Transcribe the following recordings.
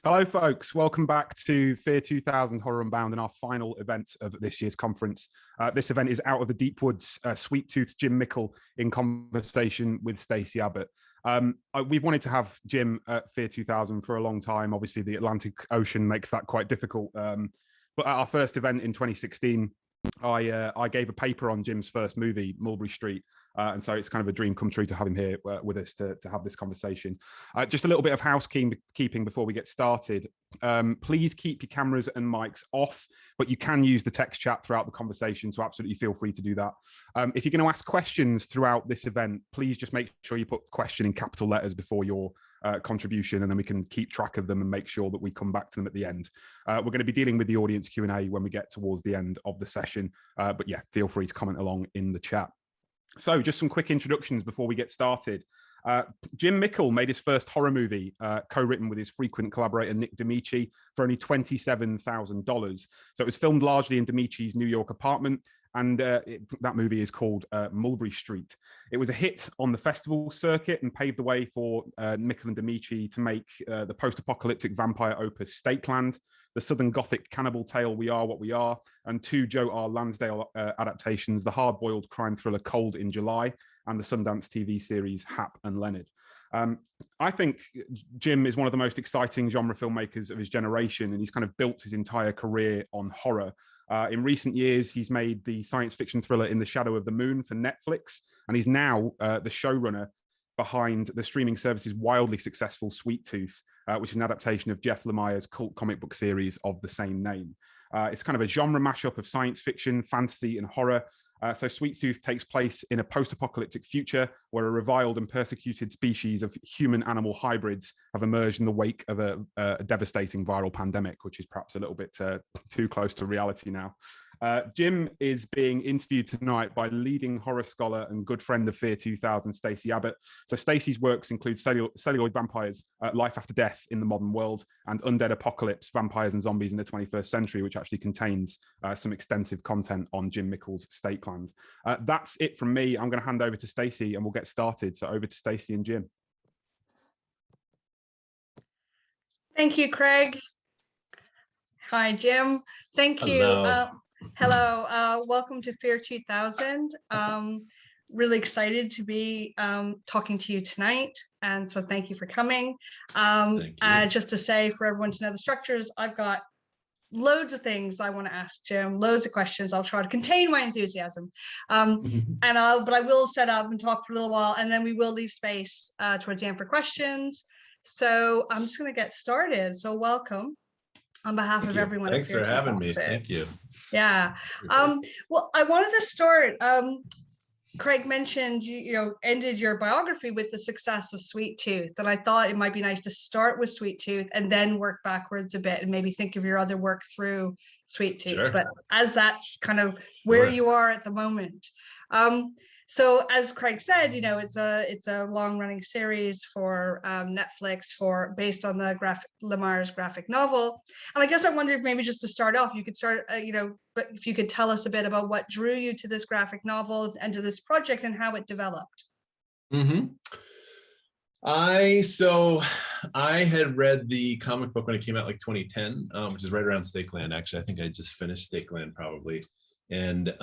Hello, folks. Welcome back to Fear 2000 Horror Unbound and our final event of this year's conference. This event is Out of the Deep Woods, Sweet Tooth Jim Mickle in conversation with Stacey Abbott. We've wanted to have Jim at Fear 2000 for a long time. Obviously, the Atlantic Ocean makes that quite difficult. But at our first event in 2016, I gave a paper on Jim's first movie, Mulberry Street. And so it's kind of a dream come true to have him here with us to have this conversation. Just a little bit of housekeeping before we get started. Please keep your cameras and mics off, but you can use the text chat throughout the conversation, so absolutely feel free to do that. If you're going to ask questions throughout this event, please just make sure you put question in capital letters before your contribution, and then we can keep track of them and make sure that we come back to them at the end. We're going to be dealing with the audience Q&A when we get towards the end of the session, but yeah, feel free to comment along in the chat. So just some quick introductions before we get started. Jim Mickle made his first horror movie, co-written with his frequent collaborator Nick D'Amici, for only $27,000. So it was filmed largely in D'Amici's New York apartment, and that movie is called Mulberry Street. It was a hit on the festival circuit and paved the way for Mickle and D'Amici to make the post-apocalyptic vampire opus Stakeland, the Southern Gothic cannibal tale We Are What We Are, and two Joe R. Lansdale adaptations, the hard-boiled crime thriller Cold in July, and the Sundance TV series Hap and Leonard. I think Jim is one of the most exciting genre filmmakers of his generation, and he's kind of built his entire career on horror. In recent years, he's made the science fiction thriller In the Shadow of the Moon for Netflix, and he's now the showrunner behind the streaming service's wildly successful Sweet Tooth, which is an adaptation of Jeff Lemire's cult comic book series of the same name. It's kind of a genre mashup of science fiction, fantasy, and horror. So Sweet Tooth takes place in a post-apocalyptic future where a reviled and persecuted species of human-animal hybrids have emerged in the wake of a devastating viral pandemic, which is perhaps a little bit too close to reality now. Jim is being interviewed tonight by leading horror scholar and good friend of Fear 2000, Stacey Abbott. So Stacey's works include Celluloid Vampires, Life After Death in the Modern World, and Undead Apocalypse, Vampires and Zombies in the 21st Century, which actually contains some extensive content on Jim Mickle's Stakeland. That's it from me. I'm going to hand over to Stacey and we'll get started. So over to Stacey and Jim. Thank you, Craig. Hi, Jim. Thank you. Hello. Welcome to Fear 2000. Really excited to be talking to you tonight. And so thank you for coming. Just to say for everyone to know the structures, I've got loads of things I want to ask Jim, loads of questions. I'll try to contain my enthusiasm. But I will set up and talk for a little while, and then we will leave space towards the end for questions. So I'm just going to get started. So welcome on behalf of everyone. Thanks for having me. Thank you. Yeah. Well, I wanted to start. Craig mentioned you ended your biography with the success of Sweet Tooth, and I thought it might be nice to start with Sweet Tooth and then work backwards a bit and maybe think of your other work through Sweet Tooth. Sure. But as that's kind of where you are at the moment. So as Craig said, it's a long-running series for Netflix based on the Lemire's graphic novel. And I guess I wondered maybe just to start off, you could start, but if you could tell us a bit about what drew you to this graphic novel and to this project and how it developed. I had read the comic book when it came out, like 2010, which is right around Stakeland. Actually, I think I just finished Stakeland probably, and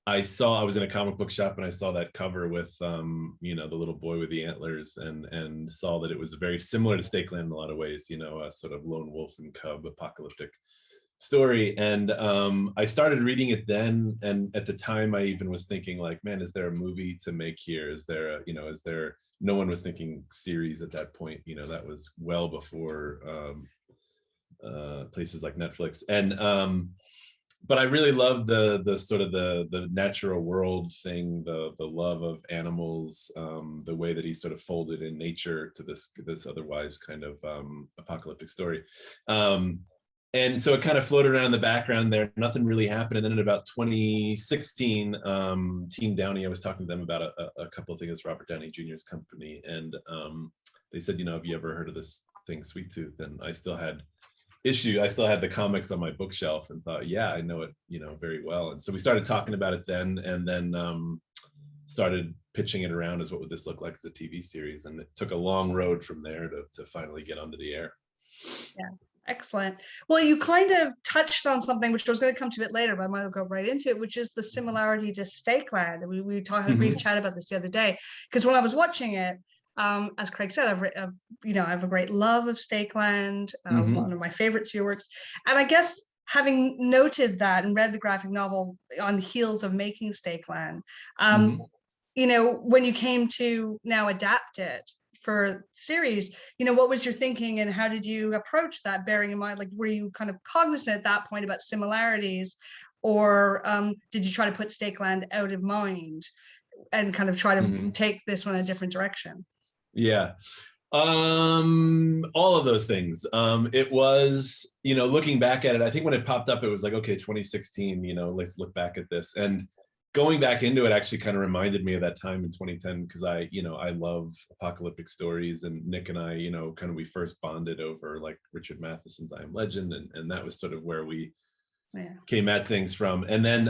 I was in a comic book shop and I saw that cover with, the little boy with the antlers, and saw that it was very similar to Stakeland in a lot of ways, a sort of lone wolf and cub apocalyptic story. And I started reading it then. And at the time I even was thinking like, man, is there a movie to make here? No one was thinking series at that point, that was well before places like Netflix. And, but I really loved the sort of the natural world thing, the love of animals, the way that he sort of folded in nature to this otherwise kind of apocalyptic story. And so it kind of floated around in the background there. Nothing really happened. And then in about 2016, Team Downey, I was talking to them about a couple of things, Robert Downey Jr.'s company. And they said, have you ever heard of this thing, Sweet Tooth? And I still had the comics on my bookshelf and thought, yeah, I know it, very well. And so we started talking about it then. And then started pitching it around as what would this look like as a TV series. And it took a long road from there to finally get onto the air. Yeah. Excellent. Well, you kind of touched on something which I was going to come to a bit later, but I might go right into it, which is the similarity to Stakeland. And we talked a brief chat about this the other day, because when I was watching it, as Craig said, I have a great love of Stakeland, one of my favorites of your works. And I guess having noted that and read the graphic novel on the heels of making Stakeland, when you came to now adapt it for series, what was your thinking and how did you approach that, bearing in mind, like, were you kind of cognizant at that point about similarities, or did you try to put Stakeland out of mind and kind of try to take this one a different direction? Yeah. All of those things. It was, looking back at it, I think when it popped up, it was like, okay, 2016, let's look back at this. And going back into it actually kind of reminded me of that time in 2010, because I love apocalyptic stories, and Nick and I, we first bonded over like Richard Matheson's I Am Legend, and that was sort of where we came at things from. And then,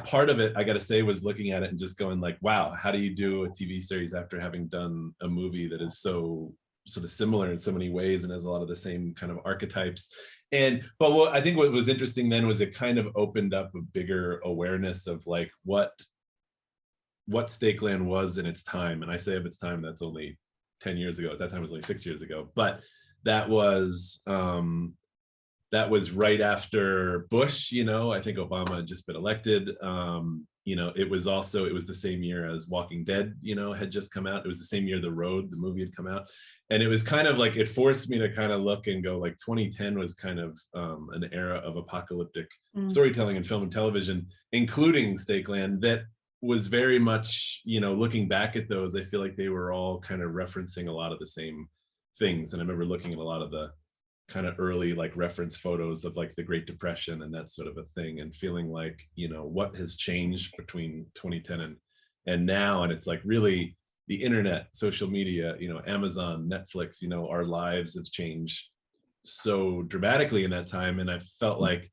part of it, I got to say, was looking at it and just going like, wow, how do you do a TV series after having done a movie that is so sort of similar in so many ways and has a lot of the same kind of archetypes? But I think what was interesting then was it kind of opened up a bigger awareness of like what Stakeland was in its time. And I say of its time, that's only 10 years ago. At that time it was only 6 years ago, but that was right after Bush. I think Obama had just been elected. It was the same year as Walking Dead, had just come out. It was the same year The Road, the movie, had come out. And it was kind of like, it forced me to kind of look and go like, 2010 was kind of an era of apocalyptic storytelling in film and television, including Stakeland, that was very much, looking back at those, I feel like they were all kind of referencing a lot of the same things. And I remember looking at a lot of the kind of early like reference photos of like the Great Depression and that sort of a thing, and feeling like, what has changed between 2010 and now. And it's like really the internet, social media, Amazon, Netflix, our lives have changed so dramatically in that time. And I felt like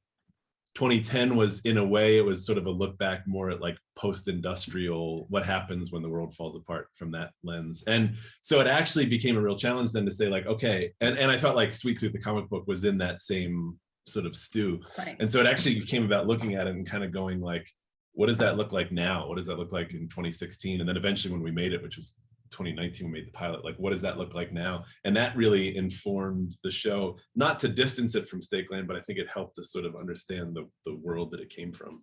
2010 was, in a way, it was sort of a look back more at like post-industrial, what happens when the world falls apart from that lens. And so it actually became a real challenge then to say like, okay, and I felt like Sweet Tooth, the comic book, was in that same sort of stew. Right. And so it actually became about looking at it and kind of going like, what does that look like now? What does that look like in 2016? And then eventually when we made it, which was 2019, we made the pilot, like, what does that look like now? And that really informed the show, not to distance it from Stakeland, but I think it helped us sort of understand the world that it came from.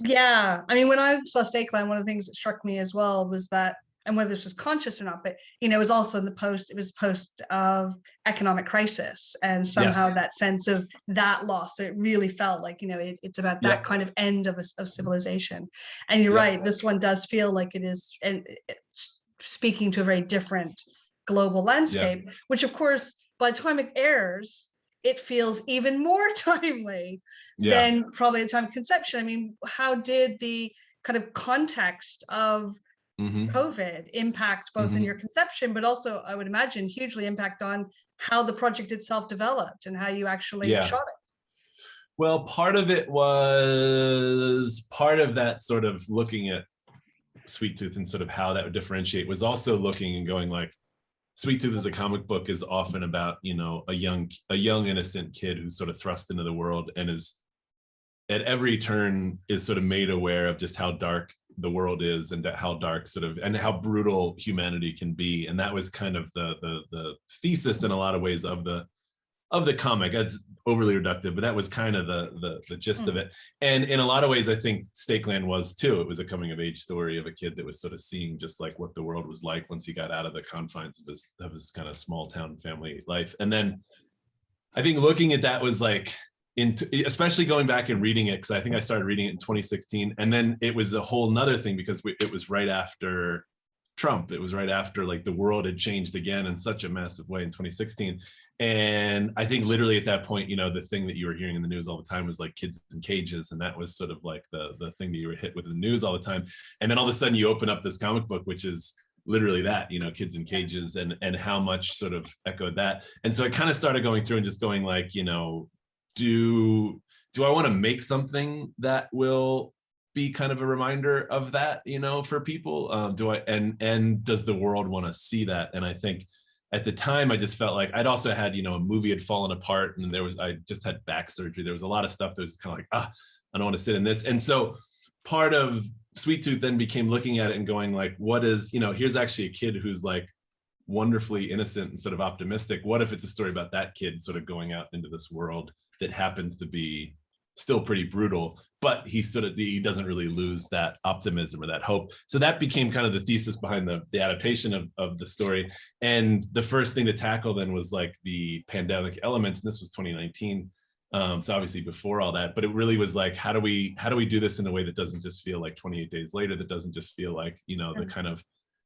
Yeah. I mean, when I saw Stakeland, one of the things that struck me as well was that, and whether this was conscious or not, but, it was also it was post of economic crisis, and somehow that sense of that loss, it really felt like, it's about that kind of end of civilization. And you're right, this one does feel like it is, and it's speaking to a very different global landscape, which of course, by the time it airs, it feels even more timely than probably at the time of conception. I mean, how did the kind of context of COVID impact both in your conception, but also, I would imagine, hugely impact on how the project itself developed and how you actually shot it? Well, part of it was part of that sort of looking at Sweet Tooth and sort of how that would differentiate, was also looking and going like, Sweet Tooth as a comic book is often about, a young innocent kid who's sort of thrust into the world and is at every turn is sort of made aware of just how dark the world is, and how dark and how brutal humanity can be. And that was kind of the thesis in a lot of ways of the comic. That's overly reductive, but that was kind of the gist of it. And in a lot of ways, I think Stakeland was too. It was a coming of age story of a kid that was sort of seeing just like what the world was like once he got out of the confines of his kind of small town family life. And then I think looking at that was like, especially going back and reading it, because I think I started reading it in 2016, and then it was a whole nother thing because it was right after Trump. It was right after like the world had changed again in such a massive way in 2016. And I think literally at that point, the thing that you were hearing in the news all the time was like kids in cages, and that was sort of like the thing that you were hit with in the news all the time. And then all of a sudden you open up this comic book, which is literally that, kids in cages, and how much sort of echoed that. And so I kind of started going through and just going like, do I want to make something that will be kind of a reminder of that, you know, for people? And does the world want to see that? And I think at the time I just felt like I'd also had, you know, a movie had fallen apart, and I just had back surgery. There was a lot of stuff that was kind of like, I don't want to sit in this. And so part of Sweet Tooth then became looking at it and going like, what is, you know, here's actually a kid who's like wonderfully innocent and sort of optimistic. What if it's a story about that kid sort of going out into this world that happens to be still pretty brutal, but he doesn't really lose that optimism or that hope. So that became kind of the thesis behind the adaptation of the story. And the first thing to tackle then was like the pandemic elements, and this was 2019. So obviously before all that, but it really was like, how do we do this in a way that doesn't just feel like 28 Days Later, that doesn't just feel like, you know, the kind of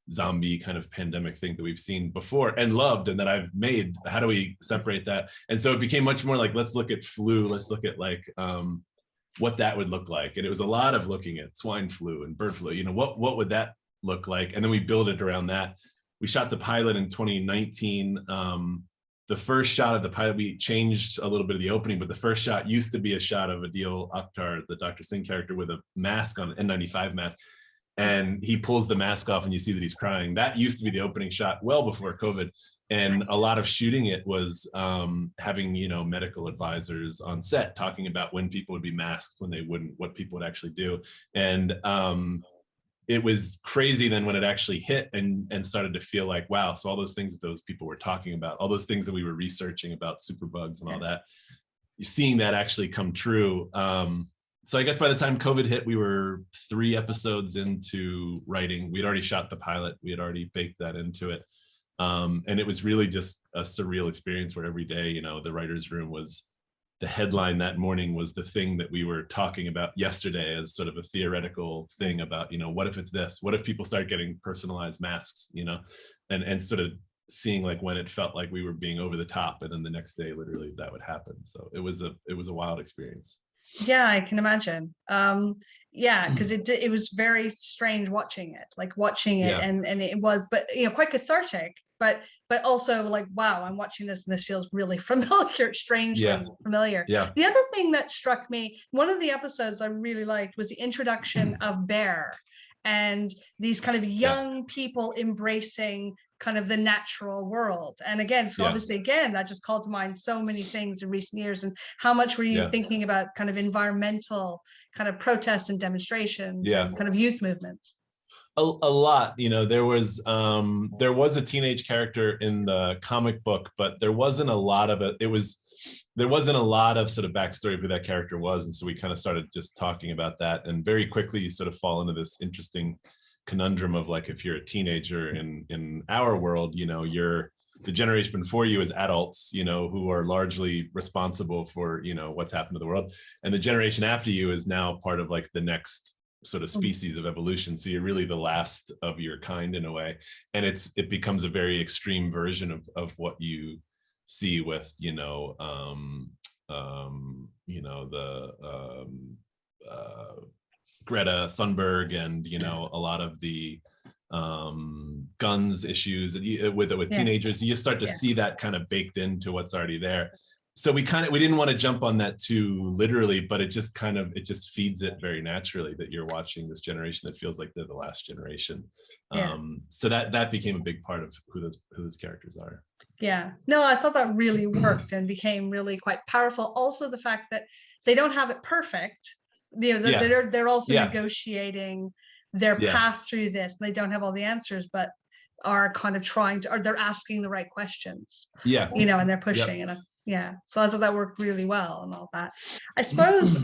zombie kind of pandemic thing that we've seen before and loved and that I've made. How do we separate that? And so it became much more like, let's look at flu, let's look at like what that would look like. And it was a lot of looking at swine flu and bird flu, you know, what would that look like? And then we build it around that. We shot the pilot in 2019. The first shot of the pilot, we changed a little bit of the opening, but the first shot used to be a shot of Adil Akhtar, the Dr. Singh character, with a mask on, N95 mask. And he pulls the mask off and you see that he's crying. That used to be the opening shot well before COVID. And a lot of shooting it was having, you know, medical advisors on set talking about when people would be masked, when they wouldn't, what people would actually do. And it was crazy then when it actually hit and started to feel like, wow, so all those things that those people were talking about, all those things that we were researching about superbugs and all that, you're seeing that actually come true. So I guess by the time COVID hit, we were 3 episodes into writing. We'd already shot the pilot. We had already baked that into it. And it was really just a surreal experience where every day, you know, the writer's room was, the headline that morning was the thing that we were talking about yesterday as sort of a theoretical thing about, you know, what if it's this? What if people start getting personalized masks, you know, and sort of seeing like when it felt like we were being over the top, and then the next day, literally that would happen. So it was a wild experience. Yeah, I can imagine. Yeah, because it was very strange watching it, and it was, but you know, quite cathartic, but also like, wow, I'm watching this and this feels really familiar, strangely familiar. Yeah. The other thing that struck me, one of the episodes I really liked was the introduction of Bear and these kind of young people embracing kind of the natural world. And again, so obviously, again, that just called to mind so many things in recent years. And how much were you thinking about kind of environmental kind of protests and demonstrations and kind of youth movements? A lot, you know, there was a teenage character in the comic book, but there wasn't a lot of it. There wasn't a lot of sort of backstory of who that character was. And so we kind of started just talking about that. And very quickly you sort of fall into this interesting conundrum of like, if you're a teenager in our world, you know, the generation before you is adults, you know, who are largely responsible for, you know, what's happened to the world. And the generation after you is now part of like the next sort of species of evolution. So you're really the last of your kind in a way. And it becomes a very extreme version of what you see with, you know, Greta Thunberg and, you know, a lot of the guns issues with teenagers. You start to see that kind of baked into what's already there. So we didn't want to jump on that too literally, but it just feeds it very naturally that you're watching this generation that feels like they're the last generation. So that became a big part of who those characters are. Yeah, no, I thought that really worked and became really quite powerful. Also, the fact that they don't have it perfect. You know, they're also negotiating their path through this. They don't have all the answers, but are kind of trying to, or they're asking the right questions. Yeah, you know, and they're pushing and. So I thought that worked really well and all that. I suppose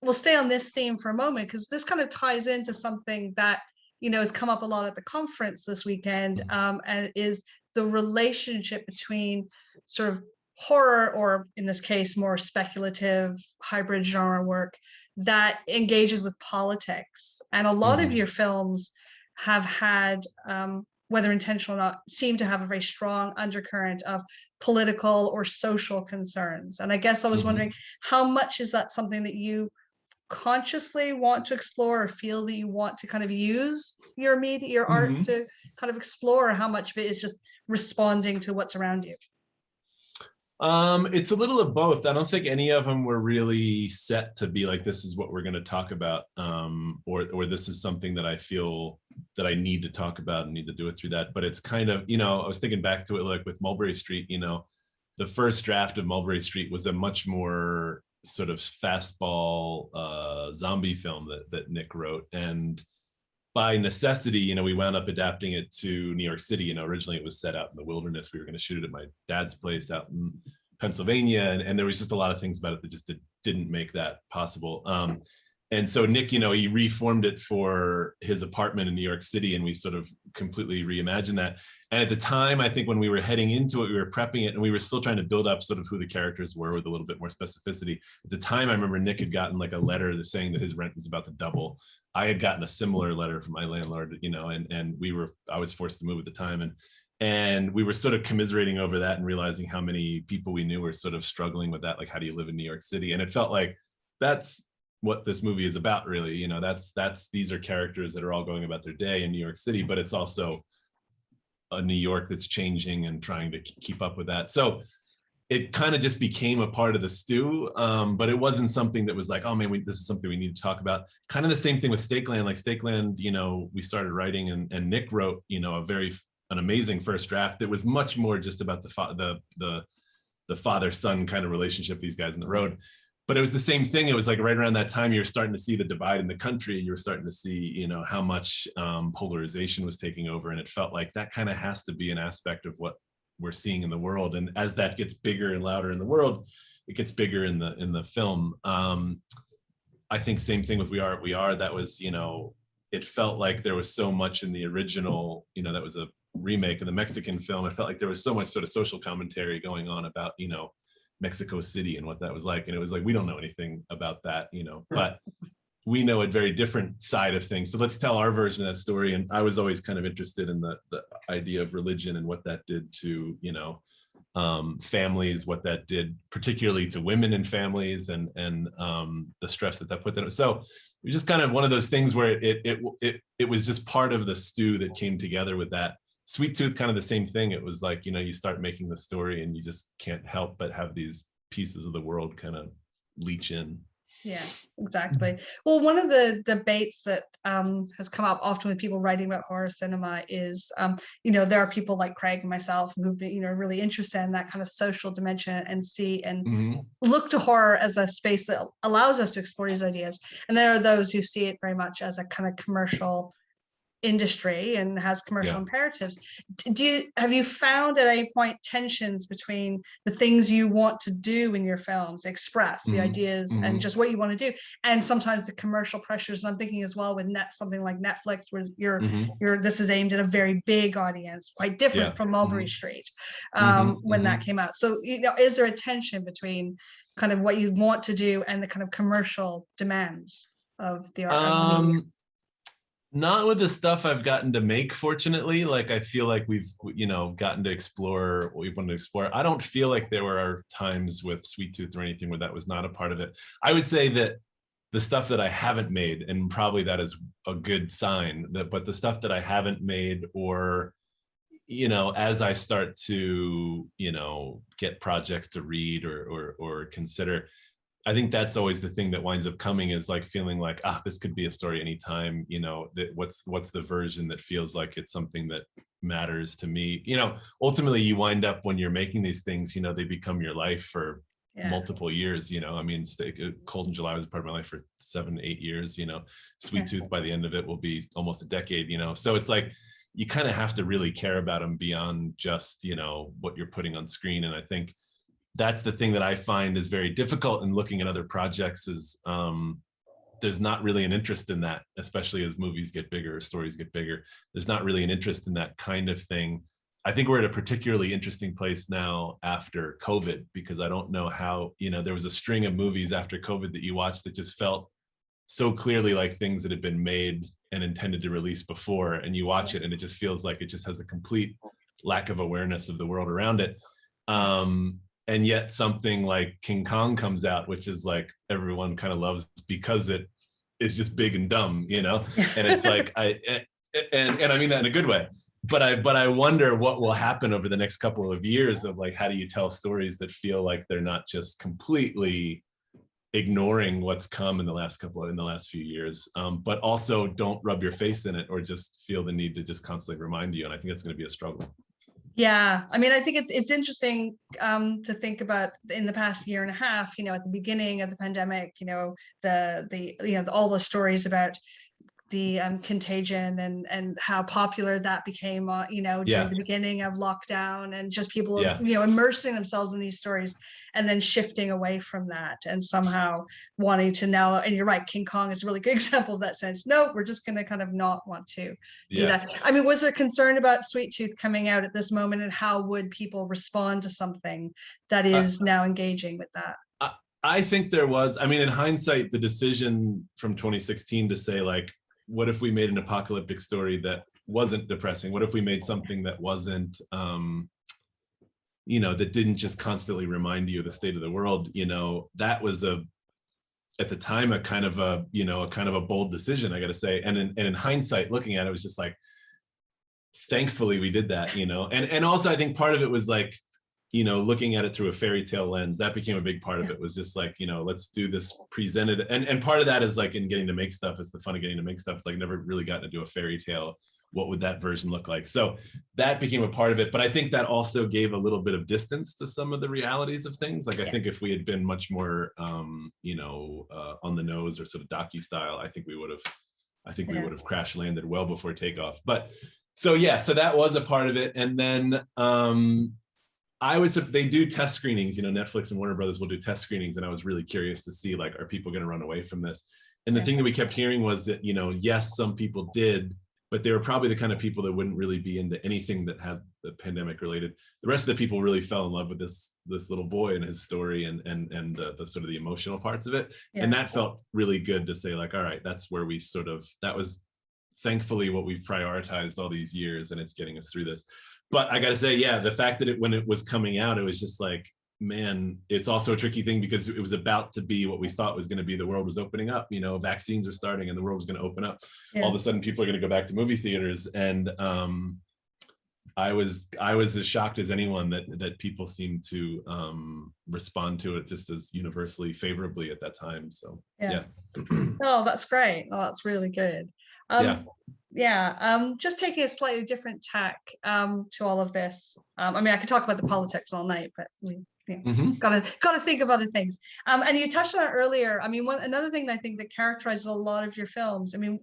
we'll stay on this theme for a moment because this kind of ties into something that, you know, has come up a lot at the conference this weekend, and is the relationship between sort of horror, or in this case, more speculative hybrid genre work that engages with politics. And a lot of your films have had, whether intentional or not, seem to have a very strong undercurrent of political or social concerns. And I guess I was wondering, how much is that something that you consciously want to explore or feel that you want to kind of use your media, your art to kind of explore, or how much of it is just responding to what's around you? It's a little of both. I don't think any of them were really set to be like, this is what we're going to talk about, or this is something that I feel that I need to talk about and need to do it through that. But it's kind of, I was thinking back to it, like with Mulberry Street, the first draft of Mulberry Street was a much more sort of fastball zombie film that Nick wrote. And by necessity, we wound up adapting it to New York City. Originally it was set out in the wilderness. We were going to shoot it at my dad's place out in Pennsylvania. And there was just a lot of things about it that just didn't make that possible. And so Nick, he reformed it for his apartment in New York City, and we sort of completely reimagined that. And at the time, I think when we were heading into it, we were prepping it, and we were still trying to build up sort of who the characters were with a little bit more specificity. At the time, I remember Nick had gotten like a letter saying that his rent was about to double. I had gotten a similar letter from my landlord, and I was forced to move at the time. And we were sort of commiserating over that and realizing how many people we knew were sort of struggling with that. Like, how do you live in New York City? And it felt like that's what this movie is about, really. These are characters that are all going about their day in New York City, but it's also a New York that's changing and trying to keep up with that. So it kind of just became a part of the stew, but it wasn't something that was like, oh man, this is something we need to talk about. Kind of the same thing with Stakeland. Like Stakeland, we started writing, and Nick wrote, an amazing first draft that was much more just about the father-son kind of relationship, these guys on the road. But it was the same thing. It was like right around that time, you were starting to see the divide in the country. You were starting to see, how much polarization was taking over. And it felt like that kind of has to be an aspect of what we're seeing in the world. And as that gets bigger and louder in the world, it gets bigger in the film. I think same thing with We Are What We Are. That was, it felt like there was so much in the original, that was a remake of the Mexican film. It felt like there was so much sort of social commentary going on about, Mexico City and what that was like. And it was like, we don't know anything about that, but we know a very different side of things. So let's tell our version of that story. And I was always kind of interested in the idea of religion and what that did to, families, what that did particularly to women in families, and the stress that put them. So it was just kind of one of those things where it was just part of the stew that came together with that. Sweet Tooth, kind of the same thing. It was like, you start making the story and you just can't help but have these pieces of the world kind of leach in. Yeah, exactly. Well, one of the debates that has come up often with people writing about horror cinema is, there are people like Craig and myself who've been, really interested in that kind of social dimension and see and look to horror as a space that allows us to explore these ideas. And there are those who see it very much as a kind of commercial industry and has commercial imperatives. Have you found at any point tensions between the things you want to do in your films, express the ideas and just what you want to do, and sometimes the commercial pressures? I'm thinking as well with something like Netflix, where this is aimed at a very big audience, quite different from Mulberry Street when that came out. So is there a tension between kind of what you want to do and the kind of commercial demands of the art? Not with the stuff I've gotten to make, fortunately. Like, I feel like we've, gotten to explore what we wanted to explore. I don't feel like there were times with Sweet Tooth or anything where that was not a part of it. I would say that the stuff that I haven't made, and probably that is a good sign, but the stuff that I haven't made, or, as I start to, get projects to read or consider, I think that's always the thing that winds up coming, is like feeling like, this could be a story anytime, that what's the version that feels like it's something that matters to me. Ultimately you wind up, when you're making these things, they become your life for multiple years. Cold in July was a part of my life for 7-8 years. Sweet Tooth, by the end of it, will be almost a decade. So it's like, you kind of have to really care about them beyond just, what you're putting on screen. And I think that's the thing that I find is very difficult in looking at other projects, is there's not really an interest in that, especially as movies get bigger, stories get bigger. There's not really an interest in that kind of thing. I think we're at a particularly interesting place now after COVID, because I don't know how, there was a string of movies after COVID that you watched that just felt so clearly like things that had been made and intended to release before, and you watch it and it just feels like it just has a complete lack of awareness of the world around it. And yet something like King Kong comes out, which is like everyone kind of loves because it is just big and dumb, and it's like and I mean that in a good way. But I wonder what will happen over the next couple of years of like, how do you tell stories that feel like they're not just completely ignoring what's come in the last few years, but also don't rub your face in it or just feel the need to just constantly remind you. And I think that's going to be a struggle. Yeah, I mean, I think it's interesting to think about in the past year and a half. At the beginning of the pandemic, all the stories about the contagion and how popular that became, during the beginning of lockdown, and just people, immersing themselves in these stories and then shifting away from that and somehow wanting to now, and you're right, King Kong is a really good example of that sense. No, we're just going to kind of not want to do that. I mean, was there concern about Sweet Tooth coming out at this moment, and how would people respond to something that is now engaging with that? I think there was, I mean, in hindsight, the decision from 2016 to say like, what if we made an apocalyptic story that wasn't depressing? What if we made something that wasn't, that didn't just constantly remind you of the state of the world? That was at the time, a kind of a bold decision, I got to say. And in hindsight, looking at it, it was just like, thankfully we did that, and also I think part of it was like, looking at it through a fairy tale lens, that became a big part of it, was just like, let's do this presented. And part of that is like in getting to make stuff, it's the fun of getting to make stuff. It's like never really gotten to do a fairy tale. What would that version look like? So that became a part of it. But I think that also gave a little bit of distance to some of the realities of things. Like I think if we had been much more, on the nose or sort of docu style, I think we would have crash landed well before takeoff. But so that was a part of it. And then, they do test screenings, Netflix and Warner Brothers will do test screenings. And I was really curious to see, like, are people going to run away from this? And the thing that we kept hearing was that, yes, some people did, but they were probably the kind of people that wouldn't really be into anything that had the pandemic related. The rest of the people really fell in love with this little boy and his story and the sort of the emotional parts of it. Yeah. And that felt really good to say, like, all right, that's where we that was thankfully what we've prioritized all these years, and it's getting us through this. But I got to say, the fact that when it was coming out, it was just like, man, it's also a tricky thing because it was about to be what we thought was going to be. The world was opening up, vaccines are starting and the world was going to open up. Yeah. All of a sudden, people are going to go back to movie theaters. And I was as shocked as anyone that people seemed to respond to it just as universally favorably at that time. So, yeah. Oh, that's great. Oh, that's really good. Just taking a slightly different tack to all of this. I mean, I could talk about the politics all night, but we gotta think of other things. And you touched on it earlier. I mean, another thing that I think that characterizes a lot of your films, I mean,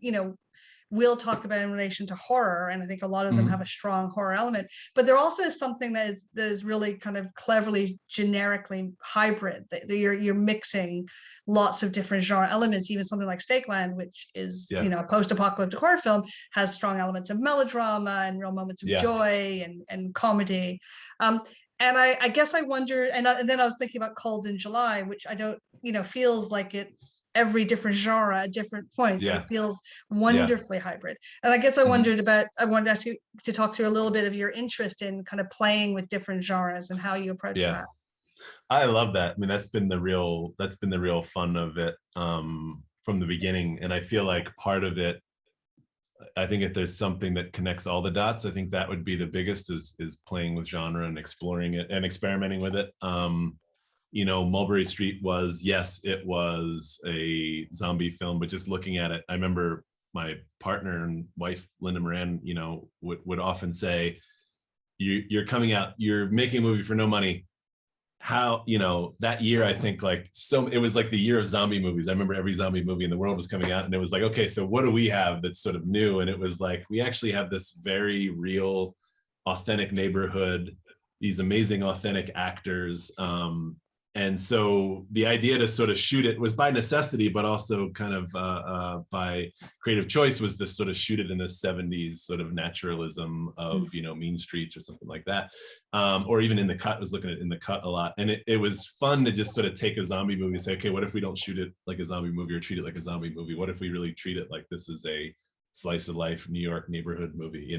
we'll talk about in relation to horror, and I think a lot of them have a strong horror element, but there also is something that is really kind of cleverly, generically hybrid, that you're mixing lots of different genre elements. Even something like Stakeland, which is a post-apocalyptic horror film, has strong elements of melodrama and real moments of joy and comedy. And I guess I wonder, and then I was thinking about Cold in July, which I don't, feels like it's every different genre at different points. It feels wonderfully hybrid. And I guess I wanted to ask you to talk through a little bit of your interest in kind of playing with different genres and how you approach that. I love that. I mean, that's been the real fun of it from the beginning. And I feel like part of it, I think if there's something that connects all the dots, I think that would be the biggest is playing with genre and exploring it and experimenting with it. Mulberry Street was a zombie film, but just looking at it, I remember my partner and wife, Linda Moran, would often say, you're coming out, you're making a movie for no money. How, that year, I think it was like the year of zombie movies. I remember every zombie movie in the world was coming out, and it was like, okay, so what do we have that's sort of new? And it was like, we actually have this very real, authentic neighborhood, these amazing, authentic actors. And so the idea to sort of shoot it was by necessity, but also kind of by creative choice, was to sort of shoot it in the 70s sort of naturalism of, Mean Streets or something like that. Or even In the Cut, was looking at In the Cut a lot. And it was fun to just sort of take a zombie movie and say, okay, what if we don't shoot it like a zombie movie or treat it like a zombie movie? What if we really treat it like this is a slice of life New York neighborhood movie,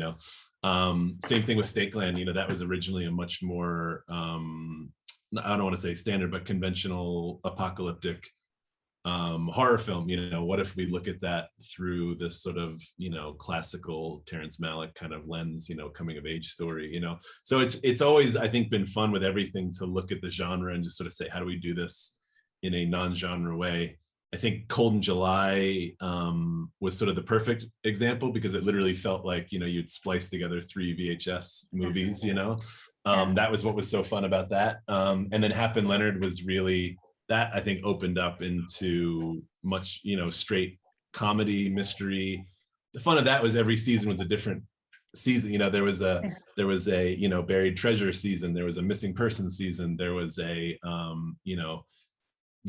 Same thing with Stakeland, that was originally a much more, I don't want to say standard, but conventional apocalyptic horror film, what if we look at that through this sort of, classical Terrence Malick kind of lens, coming of age story, so it's always, I think, been fun with everything to look at the genre and just sort of say, how do we do this in a non-genre way? I think Cold in July was sort of the perfect example, because it literally felt like, you'd splice together 3 VHS movies, that was what was so fun about that. And then Hap and Leonard was really, that I think opened up into much, straight comedy, mystery. The fun of that was every season was a different season. There was a buried treasure season, there was a missing person season, there was a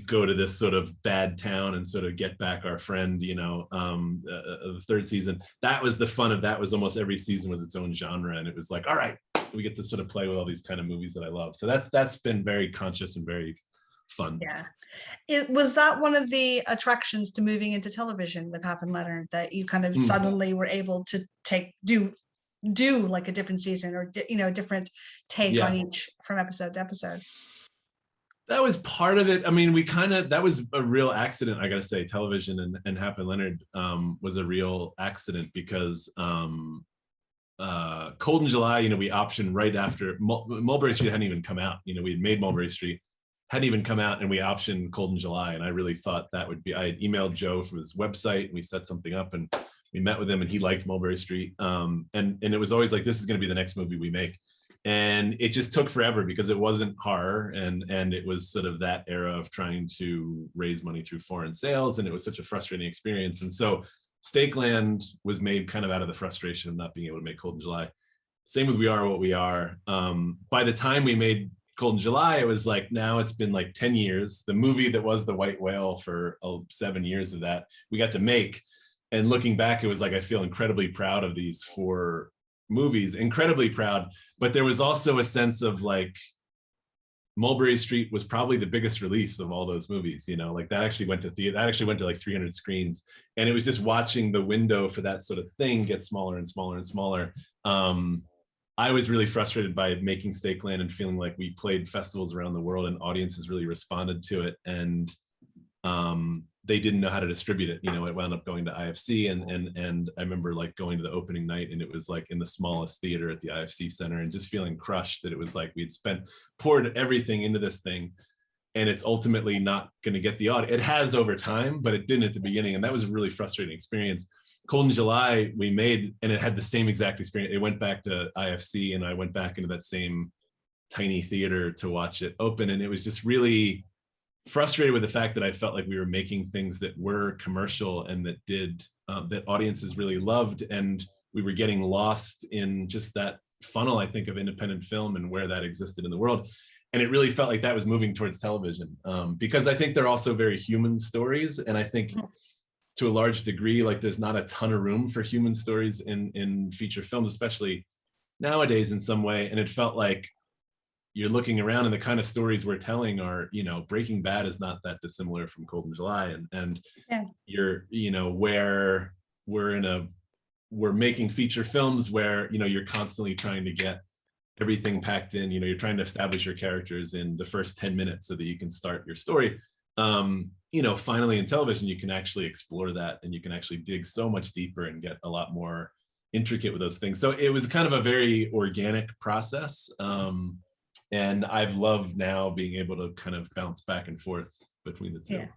go to this sort of bad town and sort of get back our friend, the third season. That was the fun of that, was almost every season was its own genre, and it was like, all right, we get to sort of play with all these kind of movies that I love. So that's been very conscious and very fun. Yeah. Was that one of the attractions to moving into television with Hap and Leonard, that you kind of suddenly were able to do like a different season, or a different take on each from episode to episode? That was part of it. I mean, that was a real accident, I gotta say. Television and Hap and Leonard was a real accident, because Cold in July, we optioned right after Mulberry Street hadn't even come out. We had made Mulberry Street, hadn't even come out, and we optioned Cold in July. And I really thought that would be, I had emailed Joe from his website, and we set something up, and we met with him, and he liked Mulberry Street. And it was always like, this is gonna be the next movie we make. And it just took forever, because it wasn't horror, and it was sort of that era of trying to raise money through foreign sales, and it was such a frustrating experience. And so Stakeland was made kind of out of the frustration of not being able to make Cold in July. Same with We Are What We Are. By the time we made Cold in July, it was like, now it's been like 10 years. The movie that was The White Whale for 7 years of that, we got to make. And looking back, it was like, I feel incredibly proud of these 4 movies, incredibly proud. But there was also a sense of like, Mulberry Street was probably the biggest release of all those movies, like that actually went to theater, that actually went to like 300 screens. And it was just watching the window for that sort of thing get smaller and smaller and smaller. I was really frustrated by making Stakeland and feeling like we played festivals around the world and audiences really responded to it. And they didn't know how to distribute it. It wound up going to IFC, and I remember like going to the opening night, and it was like in the smallest theater at the IFC Center, and just feeling crushed that it was like we'd poured everything into this thing, and it's ultimately not going to get the audience. It has over time, but it didn't at the beginning, and that was a really frustrating experience. Cold in July we made, and it had the same exact experience. It went back to IFC, and I went back into that same tiny theater to watch it open, and it was just really frustrated with the fact that I felt like we were making things that were commercial and that that audiences really loved, and we were getting lost in just that funnel, I think, of independent film and where that existed in the world. And it really felt like that was moving towards television, because I think they're also very human stories, and I think to a large degree, like there's not a ton of room for human stories in feature films, especially nowadays in some way. And it felt like you're looking around, and the kind of stories we're telling are, Breaking Bad is not that dissimilar from Cold in July, and you're, where we're making feature films where, you're constantly trying to get everything packed in, you're trying to establish your characters in the first 10 minutes so that you can start your story. Finally in television, you can actually explore that, and you can actually dig so much deeper and get a lot more intricate with those things. So it was kind of a very organic process. And I've loved now being able to kind of bounce back and forth between the two. Yeah.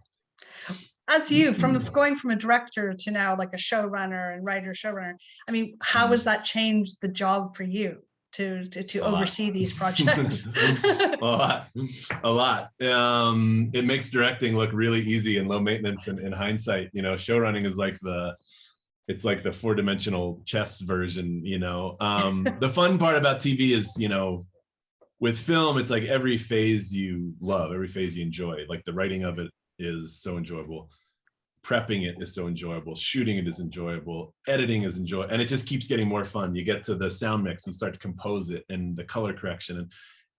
As you, going from a director to now like a showrunner and writer showrunner, I mean, how has that changed the job for you to oversee these projects? A lot. It makes directing look really easy and low maintenance in hindsight. Showrunning is like it's like the 4-dimensional chess version. The fun part about TV is, with film, it's like every phase you love, every phase you enjoy. Like the writing of it is so enjoyable. Prepping it is so enjoyable. Shooting it is enjoyable. Editing is enjoyable. And it just keeps getting more fun. You get to the sound mix and start to compose it, and the color correction. And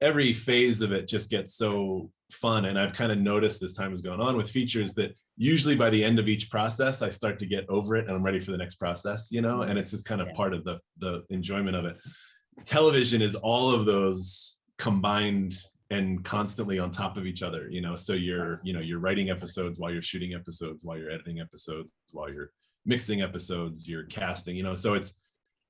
every phase of it just gets so fun. And I've kind of noticed as time has gone on with features that usually by the end of each process, I start to get over it and I'm ready for the next process, and it's just kind of part of the enjoyment of it. Television is all of those combined and constantly on top of each other, so you're writing episodes while you're shooting episodes, while you're editing episodes, while you're mixing episodes, you're casting, so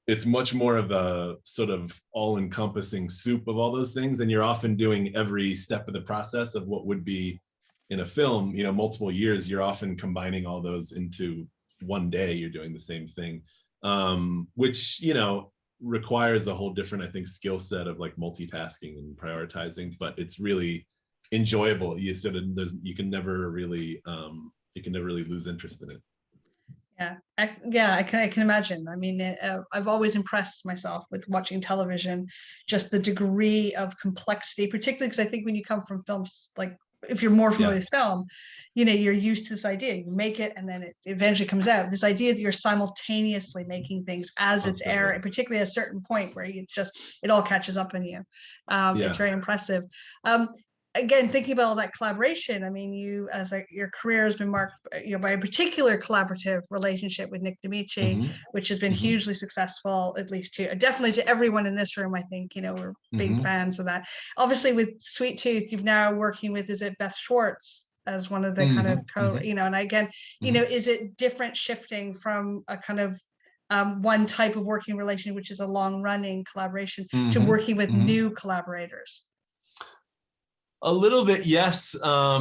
it's much more of a sort of all-encompassing soup of all those things, and you're often doing every step of the process of what would be in a film, multiple years. You're often combining all those into one day. You're doing the same thing, which requires a whole different, I think, skill set of like multitasking and prioritizing, but it's really enjoyable. You can never really lose interest in it. I can imagine. I mean, I've always impressed myself with watching television, just the degree of complexity, particularly because I think when you come from films, like if you're more familiar with film, you're used to this idea. You make it and then it eventually comes out. This idea that you're simultaneously making things as it's airing, particularly at a certain point where it all catches up in you. It's very impressive. Again, thinking about all that collaboration, I mean, your career has been marked, by a particular collaborative relationship with Nick D'Amici, which has been hugely successful, at least definitely to everyone in this room. I think, we're big fans of that. Obviously, with Sweet Tooth, you've now working with, is it Beth Schwartz as one of the kind of and again, is it different shifting from a kind of one type of working relation, which is a long running collaboration, to working with new collaborators? A little bit, yes. I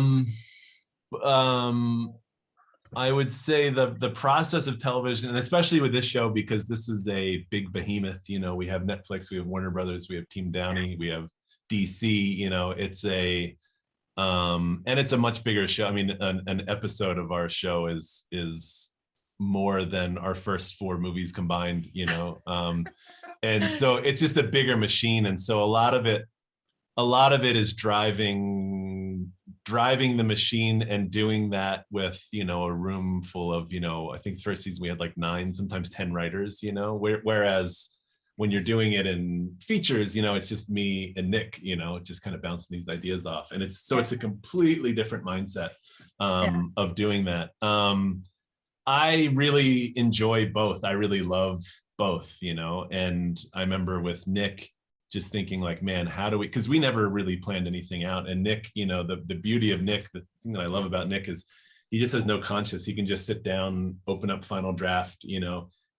would say the process of television, and especially with this show, because this is a big behemoth, we have Netflix, we have Warner Brothers, we have Team Downey, we have DC, and it's a much bigger show. I mean, an episode of our show is more than our first 4 movies combined, and so it's just a bigger machine. And so a lot of it is driving the machine and doing that with, a room full of, I think first season we had like 9, sometimes 10 writers, whereas when you're doing it in features, it's just me and Nick, just kind of bouncing these ideas off. And it's a completely different mindset of doing that. I really enjoy both. I really love both, and I remember with Nick, just thinking like, man, how do we, because we never really planned anything out. And Nick, the beauty of Nick, the thing that I love about Nick is he just has no conscience. He can just sit down, open up Final Draft,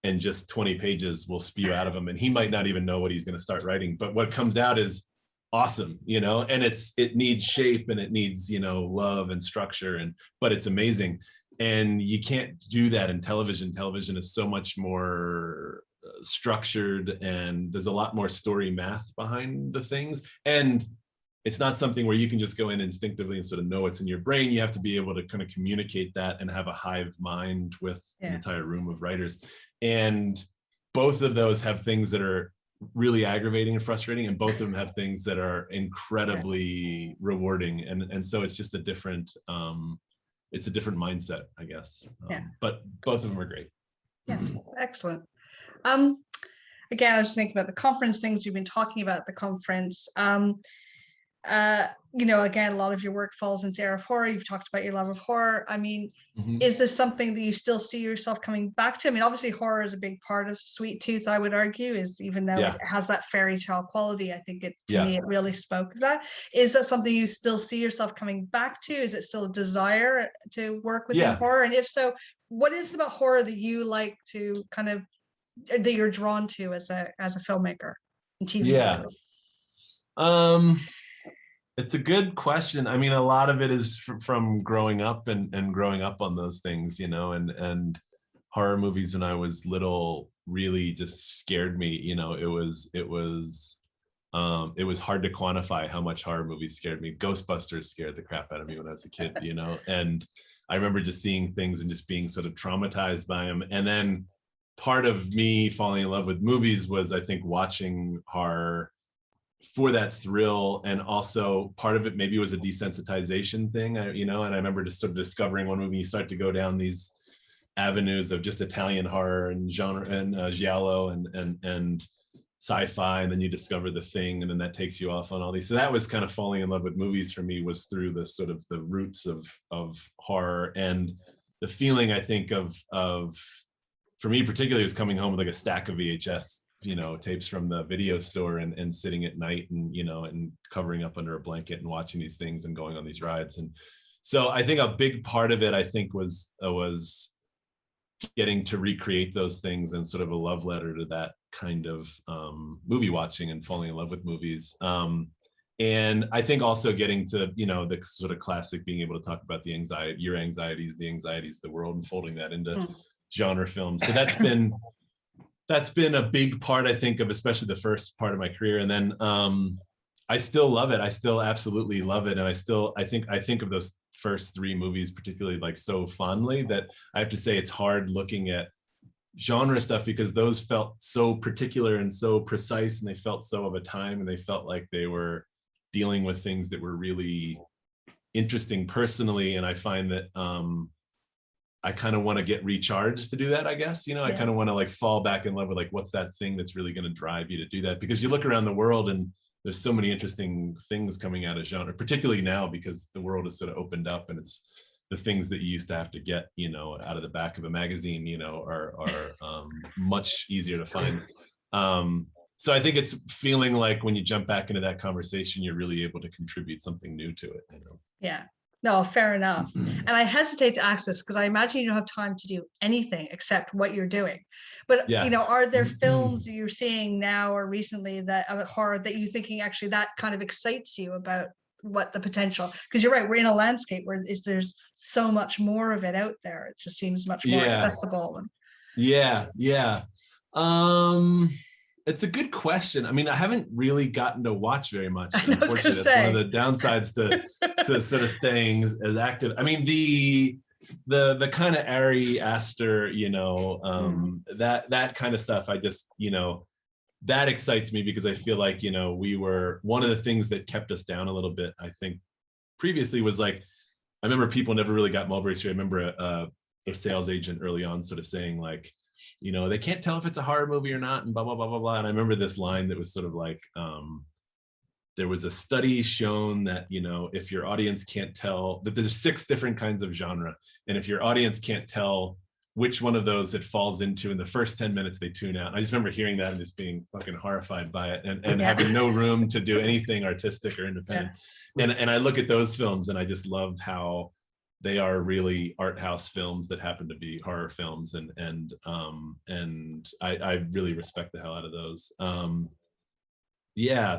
and just 20 pages will spew out of him. And he might not even know what he's going to start writing, but what comes out is awesome, and it needs shape and it needs, love and structure, but it's amazing. And you can't do that in television. Television is so much more structured, and there's a lot more story math behind the things, and it's not something where you can just go in instinctively and sort of know what's in your brain. You have to be able to kind of communicate that and have a hive mind with an entire room of writers, and both of those have things that are really aggravating and frustrating, and both of them have things that are incredibly rewarding, and so it's just a different mindset, I guess. But both of them are great. Excellent. Again, I was thinking about the conference things we've been talking about at the conference. Again, a lot of your work falls into era of horror. You've talked about your love of horror. I mean, is this something that you still see yourself coming back to? I mean, obviously horror is a big part of Sweet Tooth, I would argue, is even though it has that fairy tale quality, I think to me, it really spoke to that. Is that something you still see yourself coming back to? Is it still a desire to work within horror? And if so, what is it about horror that you like to kind of, that you're drawn to as a filmmaker and TV maker? It's a good question. I mean, a lot of it is from growing up and growing up on those things, and horror movies when I was little really just scared me. It was hard to quantify how much horror movies scared me. Ghostbusters scared the crap out of me when I was a kid, and I remember just seeing things and just being sort of traumatized by them. And then part of me falling in love with movies was, I think, watching horror for that thrill, and also part of it maybe was a desensitization thing, and I remember just sort of discovering one movie, you start to go down these avenues of just Italian horror and genre and giallo and sci-fi, and then you discover The Thing, and then that takes you off on all these. So that was kind of falling in love with movies for me, was through the sort of the roots of horror, and the feeling, I think, of for me particularly, was coming home with like a stack of VHS tapes from the video store and sitting at night and and covering up under a blanket and watching these things and going on these rides. And so I think a big part of it, I think, was getting to recreate those things and sort of a love letter to that kind of movie watching and falling in love with movies. And I think also getting to, the sort of classic, being able to talk about the anxieties of the world, and folding that into genre films. So that's been a big part, I think, of especially the first part of my career. And then I still love it. I still absolutely love it. And I think of those first three movies particularly like so fondly, that I have to say it's hard looking at genre stuff, because those felt so particular and so precise, and they felt so of a time, and they felt like they were dealing with things that were really interesting personally. And I find that I kind of want to get recharged to do that, I guess. I kind of want to like fall back in love with like, what's that thing that's really going to drive you to do that? Because you look around the world and there's so many interesting things coming out of genre, particularly now, because the world has sort of opened up, and it's the things that you used to have to get, out of the back of a magazine, are much easier to find. So I think it's feeling like when you jump back into that conversation, you're really able to contribute something new to it. Yeah. No, fair enough. And I hesitate to ask this because I imagine you don't have time to do anything except what you're doing. But, are there films that you're seeing now or recently that horror that you're thinking actually that kind of excites you about what the potential? Because you're right, we're in a landscape where there's so much more of it out there. It just seems much more accessible. It's a good question. I mean, I haven't really gotten to watch very much. Unfortunately, that's one of the downsides to sort of staying as active. I mean, the kind of Ari Aster, that kind of stuff. I just, that excites me, because I feel like, we were, one of the things that kept us down a little bit, I think, previously was like, I remember people never really got Mulberry Street. I remember a sales agent early on sort of saying like, they can't tell if it's a horror movie or not, and blah, blah, blah, blah, blah. And I remember this line that was sort of like, there was a study shown that, if your audience can't tell, that there's 6 different kinds of genre. And if your audience can't tell which one of those it falls into in the first 10 minutes, they tune out. I just remember hearing that and just being fucking horrified by it, and having no room to do anything artistic or independent. And I look at those films and I just loved how they are really art house films that happen to be horror films, and I really respect the hell out of those.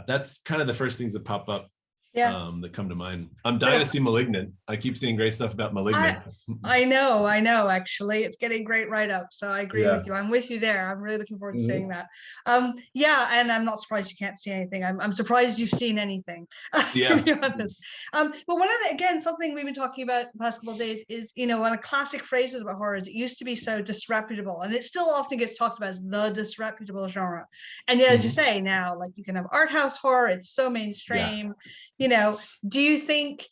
That's kind of the first things that pop up that come to mind. I'm dying to see Malignant. I keep seeing great stuff about Malignant. I know, actually. It's getting great write-ups, so I agree with you. I'm with you there. I'm really looking forward to seeing that. And I'm not surprised you can't see anything. I'm surprised you've seen anything, to be honest. But one of something we've been talking about the past couple of days is, one of the classic phrases about horror is it used to be so disreputable, and it still often gets talked about as the disreputable genre. And yet, as you say, now, like, you can have art house horror, it's so mainstream. Do you think,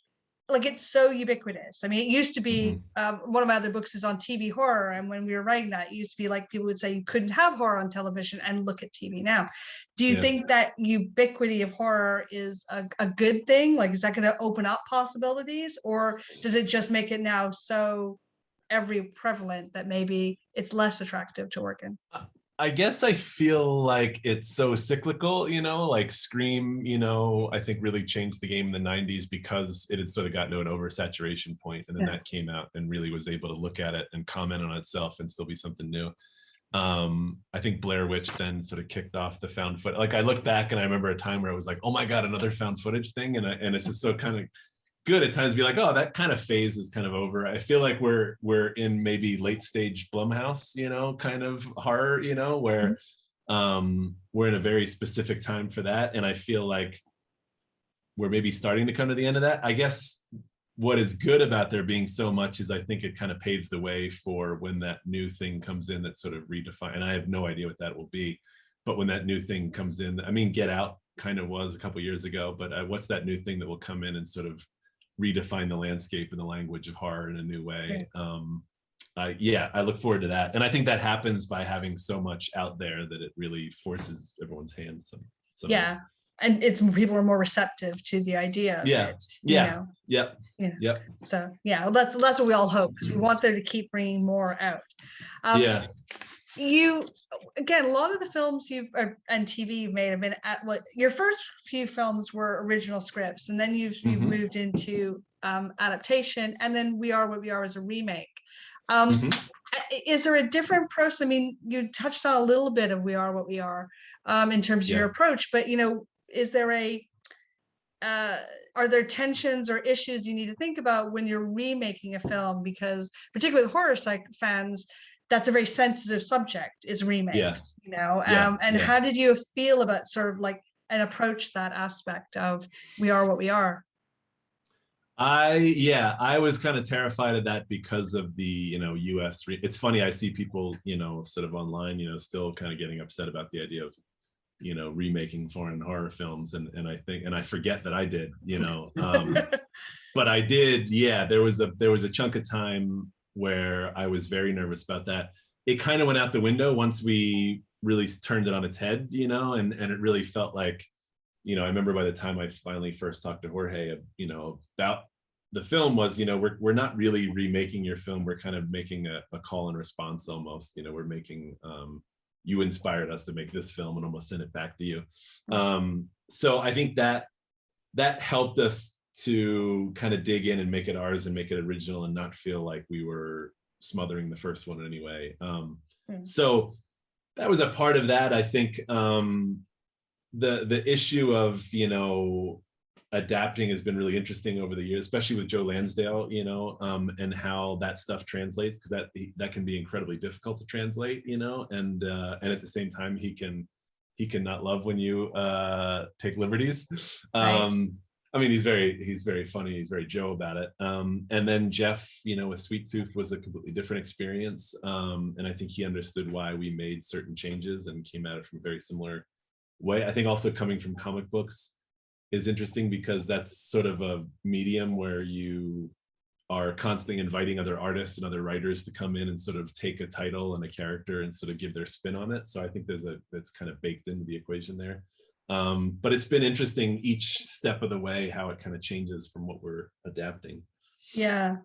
like, it's so ubiquitous? I mean, it used to be, one of my other books is on TV horror, and when we were writing that, it used to be like people would say you couldn't have horror on television, and look at TV now. Do you think that ubiquity of horror is a good thing? Like, is that going to open up possibilities, or does it just make it now so prevalent that maybe it's less attractive to work in? I guess I feel like it's so cyclical, like Scream, I think really changed the game in the 90s because it had sort of gotten to an oversaturation point, and then that came out and really was able to look at it and comment on itself and still be something new. I think Blair Witch then sort of kicked off the found footage. Like, I look back and I remember a time where I was like, oh my God, another found footage thing. And it's just so kind of good at times to be like, oh, that kind of phase is kind of over. I feel like we're in maybe late stage Blumhouse, kind of horror, where we're in a very specific time for that. And I feel like we're maybe starting to come to the end of that. I guess what is good about there being so much is I think it kind of paves the way for when that new thing comes in that sort of redefine, and I have no idea what that will be, but when that new thing comes in, I mean, Get Out kind of was a couple years ago, but what's that new thing that will come in and sort of redefine the landscape and the language of horror in a new way? I look forward to that, and I think that happens by having so much out there that it really forces everyone's hand. And it's people are more receptive to the idea of it. So that's what we all hope, because we want there to keep bringing more out. you, again, a lot of the films and TV you've made have been at what your first few films were original scripts, and then you've moved into adaptation, and then We Are What We Are as a remake. Is there a different process? I mean, you touched on a little bit of We Are What We Are in terms of your approach, but is there are there tensions or issues you need to think about when you're remaking a film? Because particularly with horror fans, that's a very sensitive subject, is remakes, and how did you feel about sort of like and approach that aspect of We Are What We Are? I was kind of terrified of that because of the US. It's funny, I see people sort of online still kind of getting upset about the idea of remaking foreign horror films, and I forget that I did, but I did. There was a chunk of time where I was very nervous about that. It kind of went out the window once we really turned it on its head, and it really felt like, I remember by the time I finally first talked to Jorge, about the film was, we're not really remaking your film. We're kind of making a call and response almost, we're making, you inspired us to make this film and almost send it back to you. So I think that helped us to kind of dig in and make it ours and make it original and not feel like we were smothering the first one in any way. So that was a part of that. I think the issue of, adapting has been really interesting over the years, especially with Joe Lansdale, and how that stuff translates, because that can be incredibly difficult to translate, and at the same time he can not love when you take liberties. Right. I mean, he's very funny. He's very Joe about it. And then Jeff, with Sweet Tooth was a completely different experience. And I think he understood why we made certain changes and came at it from a very similar way. I think also coming from comic books is interesting because that's sort of a medium where you are constantly inviting other artists and other writers to come in and sort of take a title and a character and sort of give their spin on it. So I think that's kind of baked into the equation there. But it's been interesting each step of the way how it kind of changes from what we're adapting. Yeah.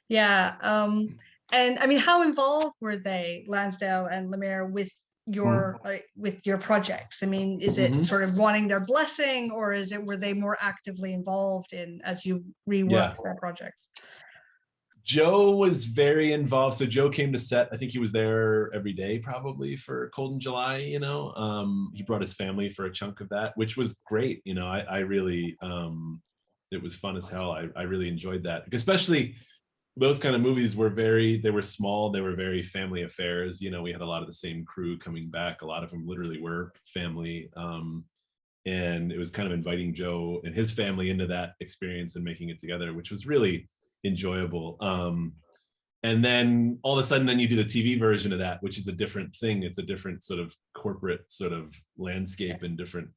And I mean, how involved were they, Lansdale and Lemire, with your projects? I mean, is it sort of wanting their blessing, or were they more actively involved in as you reworked their projects? Joe was very involved. So Joe came to set. I think he was there every day probably for Cold in July, he brought his family for a chunk of that, which was great. I really, it was fun as hell. I really enjoyed that, especially those kind of movies they were small. They were very family affairs. We had a lot of the same crew coming back. A lot of them literally were family. And it was kind of inviting Joe and his family into that experience and making it together, which was really enjoyable. And then all of a sudden then you do the TV version of that, which is a different thing. It's a different sort of corporate sort of landscape and different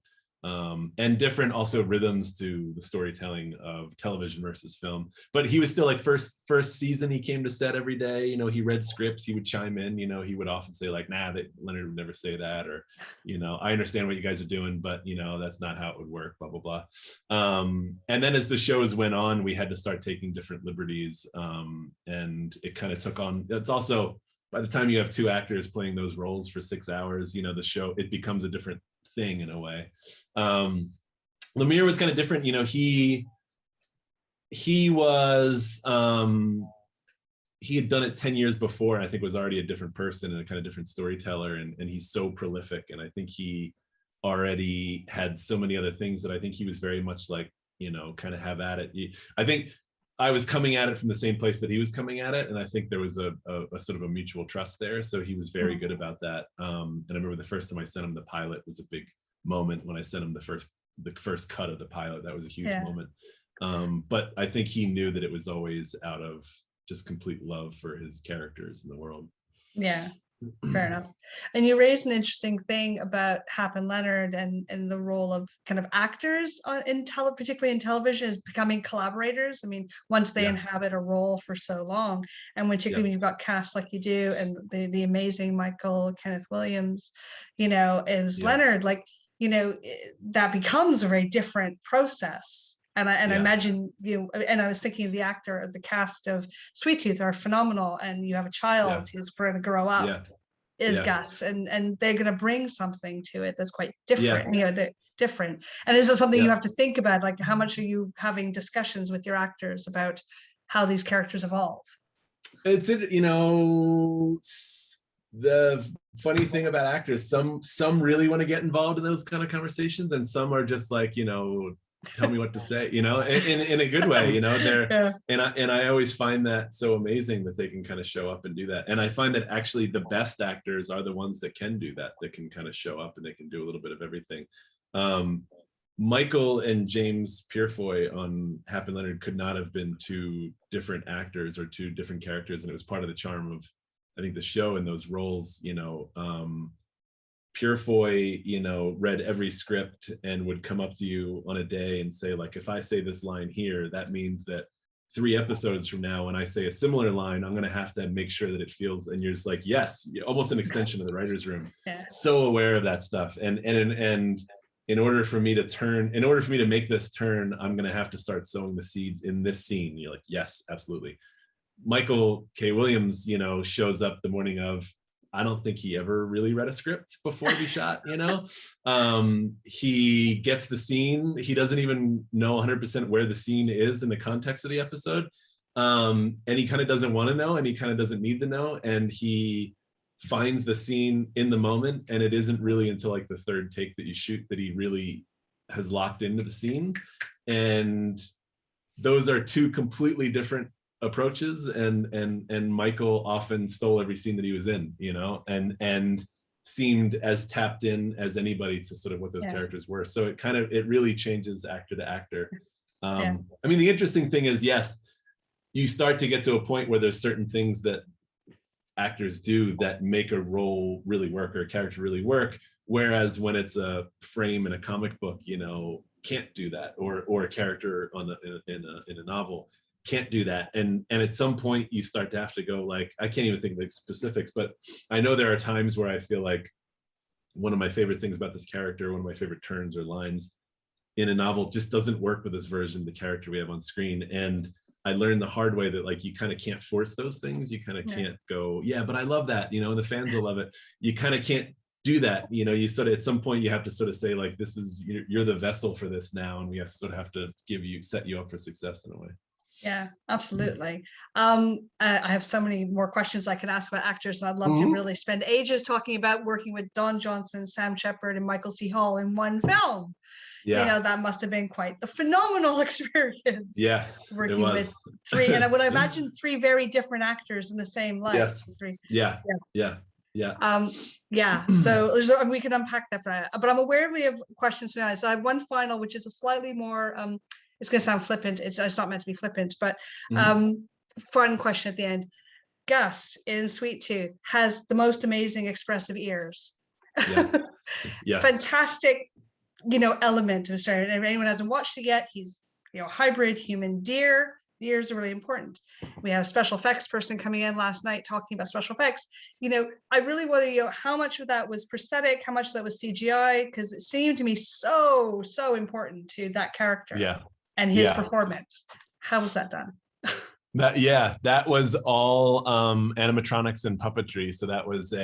also rhythms to the storytelling of television versus film. But he was still like first season, he came to set every day. He read scripts, he would chime in. He would often say like, nah, Leonard would never say that, or I understand what you guys are doing, but that's not how it would work, blah blah blah. And then as the shows went on, we had to start taking different liberties, and it kind of took on. It's also, by the time you have two actors playing those roles for 6 hours, the show, it becomes a different thing in a way. Lemire was kind of different. He was he had done it 10 years before, and I think was already a different person and a kind of different storyteller, and he's so prolific, and I think he already had so many other things that I think he was very much like, kind of have at it. I think I was coming at it from the same place that he was coming at it, and I think there was a sort of a mutual trust there. So he was very good about that. And I remember the first time I sent him the pilot was a big moment when I sent him the first cut of the pilot. That was a huge moment. But I think he knew that it was always out of just complete love for his characters in the world. Yeah. Fair enough. And you raised an interesting thing about Hap and Leonard and the role of kind of actors particularly in television, is becoming collaborators. I mean, once they inhabit a role for so long, and particularly when you've got cast like you do, and the amazing Kenneth Williams, as Leonard, like, that becomes a very different process. And I imagine, and I was thinking of the actor of the cast of Sweet Tooth are phenomenal, and you have a child who's going to grow up is Gus, and they're going to bring something to it that's quite different. You know, different. And is it something you have to think about? Like, how much are you having discussions with your actors about how these characters evolve? It's, you know, the funny thing about actors, some really want to get involved in those kind of conversations, and some are just like, you know, tell me what to say, you know, in a good way, you know. They're and I always find that so amazing that they can kind of show up and do that. And I find that actually the best actors are the ones that can do that, that can kind of show up and they can do a little bit of everything. Michael and James Purefoy on Hap and Leonard could not have been two different actors or two different characters, and it was part of the charm of, I think, the show and those roles. You know, Purefoy, you know, read every script and would come up to you on a day and say, like, if I say this line here, that means that 3 episodes from now, when I say a similar line, I'm going to have to make sure that it feels, and you're just like, yes, almost an extension of the writer's room. So aware of that stuff. And in order for me to make this turn, I'm going to have to start sowing the seeds in this scene. You're like, yes, absolutely. Michael K. Williams, you know, shows up the morning of, I don't think he ever really read a script before we shot, you know. He gets the scene. He doesn't even know 100% where the scene is in the context of the episode. And he kind of doesn't want to know, and he kind of doesn't need to know. And he finds the scene in the moment. And it isn't really until like the 3rd take that you shoot that he really has locked into the scene. And those are 2 completely different approaches, and Michael often stole every scene that he was in, you know, and seemed as tapped in as anybody to sort of what those characters were. So it really changes actor to actor. I mean, the interesting thing is, yes, you start to get to a point where there's certain things that actors do that make a role really work or a character really work, whereas when it's a frame in a comic book, you know, can't do that, or a character in a novel can't do that. And at some point you start to have to go, like, I can't even think of the specifics, but I know there are times where I feel like one of my favorite things about this character, one of my favorite turns or lines in a novel just doesn't work with this version of the character we have on screen. And I learned the hard way that, like, you kind of can't force those things. You kind of can't go, yeah, but I love that, you know, and the fans will love it. You kind of can't do that, you know. You sort of, at some point you have to sort of say, like, this is, you're the vessel for this now, and we have to set you up for success in a way. Yeah, absolutely. I have so many more questions I can ask about actors, and I'd love to really spend ages talking about working with Don Johnson, Sam Shepard, and Michael C. Hall in one film. You know, that must have been quite the phenomenal experience. Yes, working with 3, and I would imagine 3 very different actors in the same life. Yes. 3. Yeah. So we can unpack that for now. But I'm aware we have questions for now. So I have one final, which is a slightly more it's going to sound flippant. It's not meant to be flippant, but fun question at the end. Gus in Sweet Tooth has the most amazing expressive ears. Yes. Fantastic, you know, element to a story. And if anyone hasn't watched it yet, he's, you know, hybrid human deer. The ears are really important. We had a special effects person coming in last night talking about special effects. You know, I really want to know how much of that was prosthetic, how much of that was CGI, because it seemed to me so important to that character. And his performance. How was that done? That was all animatronics and puppetry. So that was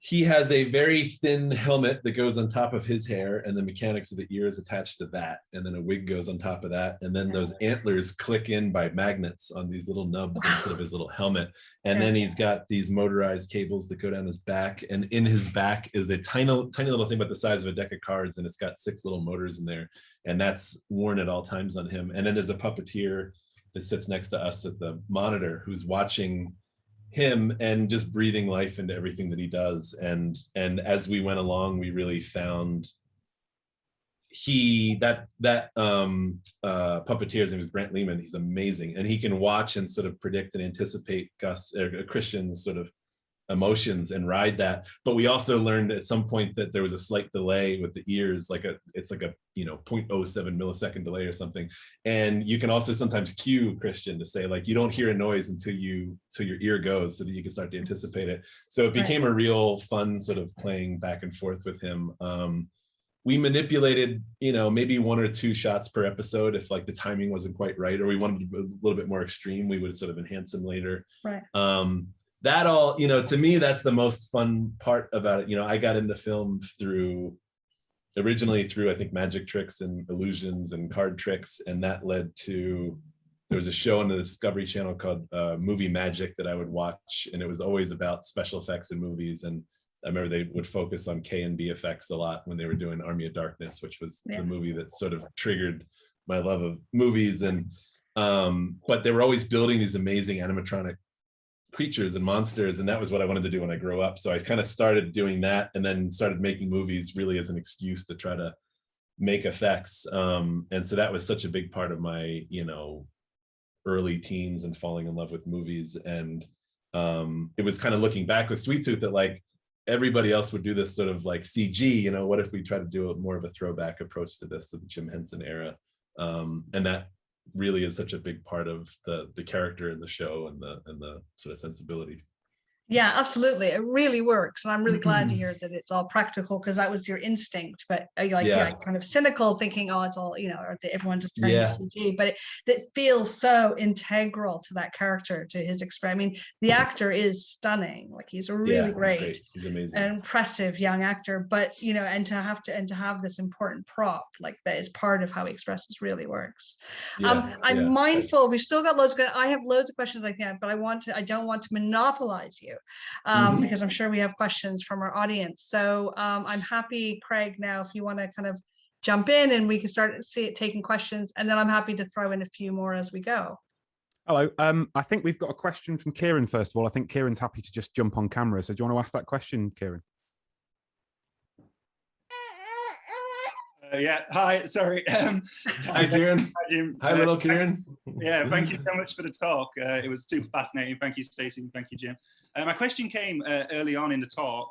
he has a very thin helmet that goes on top of his hair, and the mechanics of the ears attached to that, and then a wig goes on top of that, and then those antlers click in by magnets on these little nubs instead of his little helmet. And then he's got these motorized cables that go down his back, and in his back is a tiny little thing about the size of a deck of cards, and it's got 6 little motors in there, and that's worn at all times on him. And then there's a puppeteer that sits next to us at the monitor who's watching him and just breathing life into everything that he does. And as we went along, we really found that puppeteer's name is Brent Lehman. He's amazing, and he can watch and sort of predict and anticipate Christian's sort of emotions and ride that. But we also learned at some point that there was a slight delay with the ears, it's like a 0.07 millisecond delay or something. And you can also sometimes cue Christian to say, like, you don't hear a noise until your ear goes, so that you can start to anticipate it. So it became a real fun sort of playing back and forth with him. we manipulated, maybe 1 or 2 shots per episode. If like the timing wasn't quite right, or we wanted a little bit more extreme, we would sort of enhance them later. Right. That all, to me, that's the most fun part about it. I got into film originally through, I think, magic tricks and illusions and card tricks. And that led to, there was a show on the Discovery Channel called Movie Magic that I would watch. And it was always about special effects in movies. And I remember they would focus on K and B effects a lot when they were doing Army of Darkness, which was the movie that sort of triggered my love of movies. And but they were always building these amazing animatronic creatures and monsters, and that was what I wanted to do when I grew up. So I kind of started doing that, and then started making movies really as an excuse to try to make effects. And so that was such a big part of my early teens and falling in love with movies. And it was kind of looking back with Sweet Tooth that like everybody else would do this sort of like CG, what if we try to do more of a throwback approach to this, to the Jim Henson era. And that really is such a big part of the character in the show and the sort of sensibility. Yeah, absolutely. It really works. And I'm really glad to hear that it's all practical, because that was your instinct. But kind of cynical, thinking, oh, it's all, or everyone just turning to CG. But it feels so integral to that character, to his expression. I mean, the actor is stunning. Like, he's a really great. He's amazing. An impressive young actor. But, and to have this important prop like that is part of how he expresses really works. I'm mindful, we've still got loads of, I have loads of questions like that, but I don't want to monopolize you. Because I'm sure we have questions from our audience. So I'm happy, Craig, now if you want to kind of jump in and we can start taking questions, and then I'm happy to throw in a few more as we go. Hello. I think we've got a question from Kieran, first of all. I think Kieran's happy to just jump on camera. So do you want to ask that question, Kieran? Yeah, hi, sorry. Hi, Kieran. Hi, Jim. Hi, little Kieran. Yeah, thank you so much for the talk. It was super fascinating. Thank you, Stacey. Thank you, Jim. My question came early on in the talk.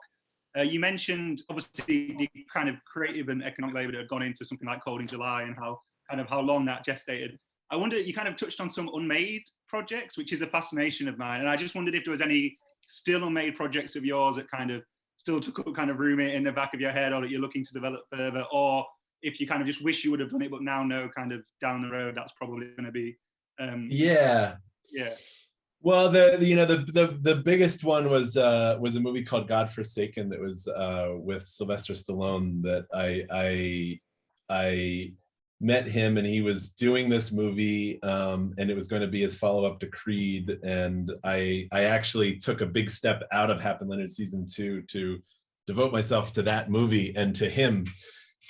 You mentioned, obviously, the kind of creative and economic labor that had gone into something like Cold in July, and how long that gestated. I wonder, you kind of touched on some unmade projects, which is a fascination of mine. And I just wondered if there was any still unmade projects of yours that kind of still took up kind of room in the back of your head, or that you're looking to develop further, or if you kind of just wish you would have done it, but now know kind of down the road that's probably going to be. Yeah. Well, the biggest one was a movie called God Forsaken that was with Sylvester Stallone. That I met him, and he was doing this movie, and it was going to be his follow-up to Creed. And I actually took a big step out of Hap and Leonard season 2 to devote myself to that movie and to him.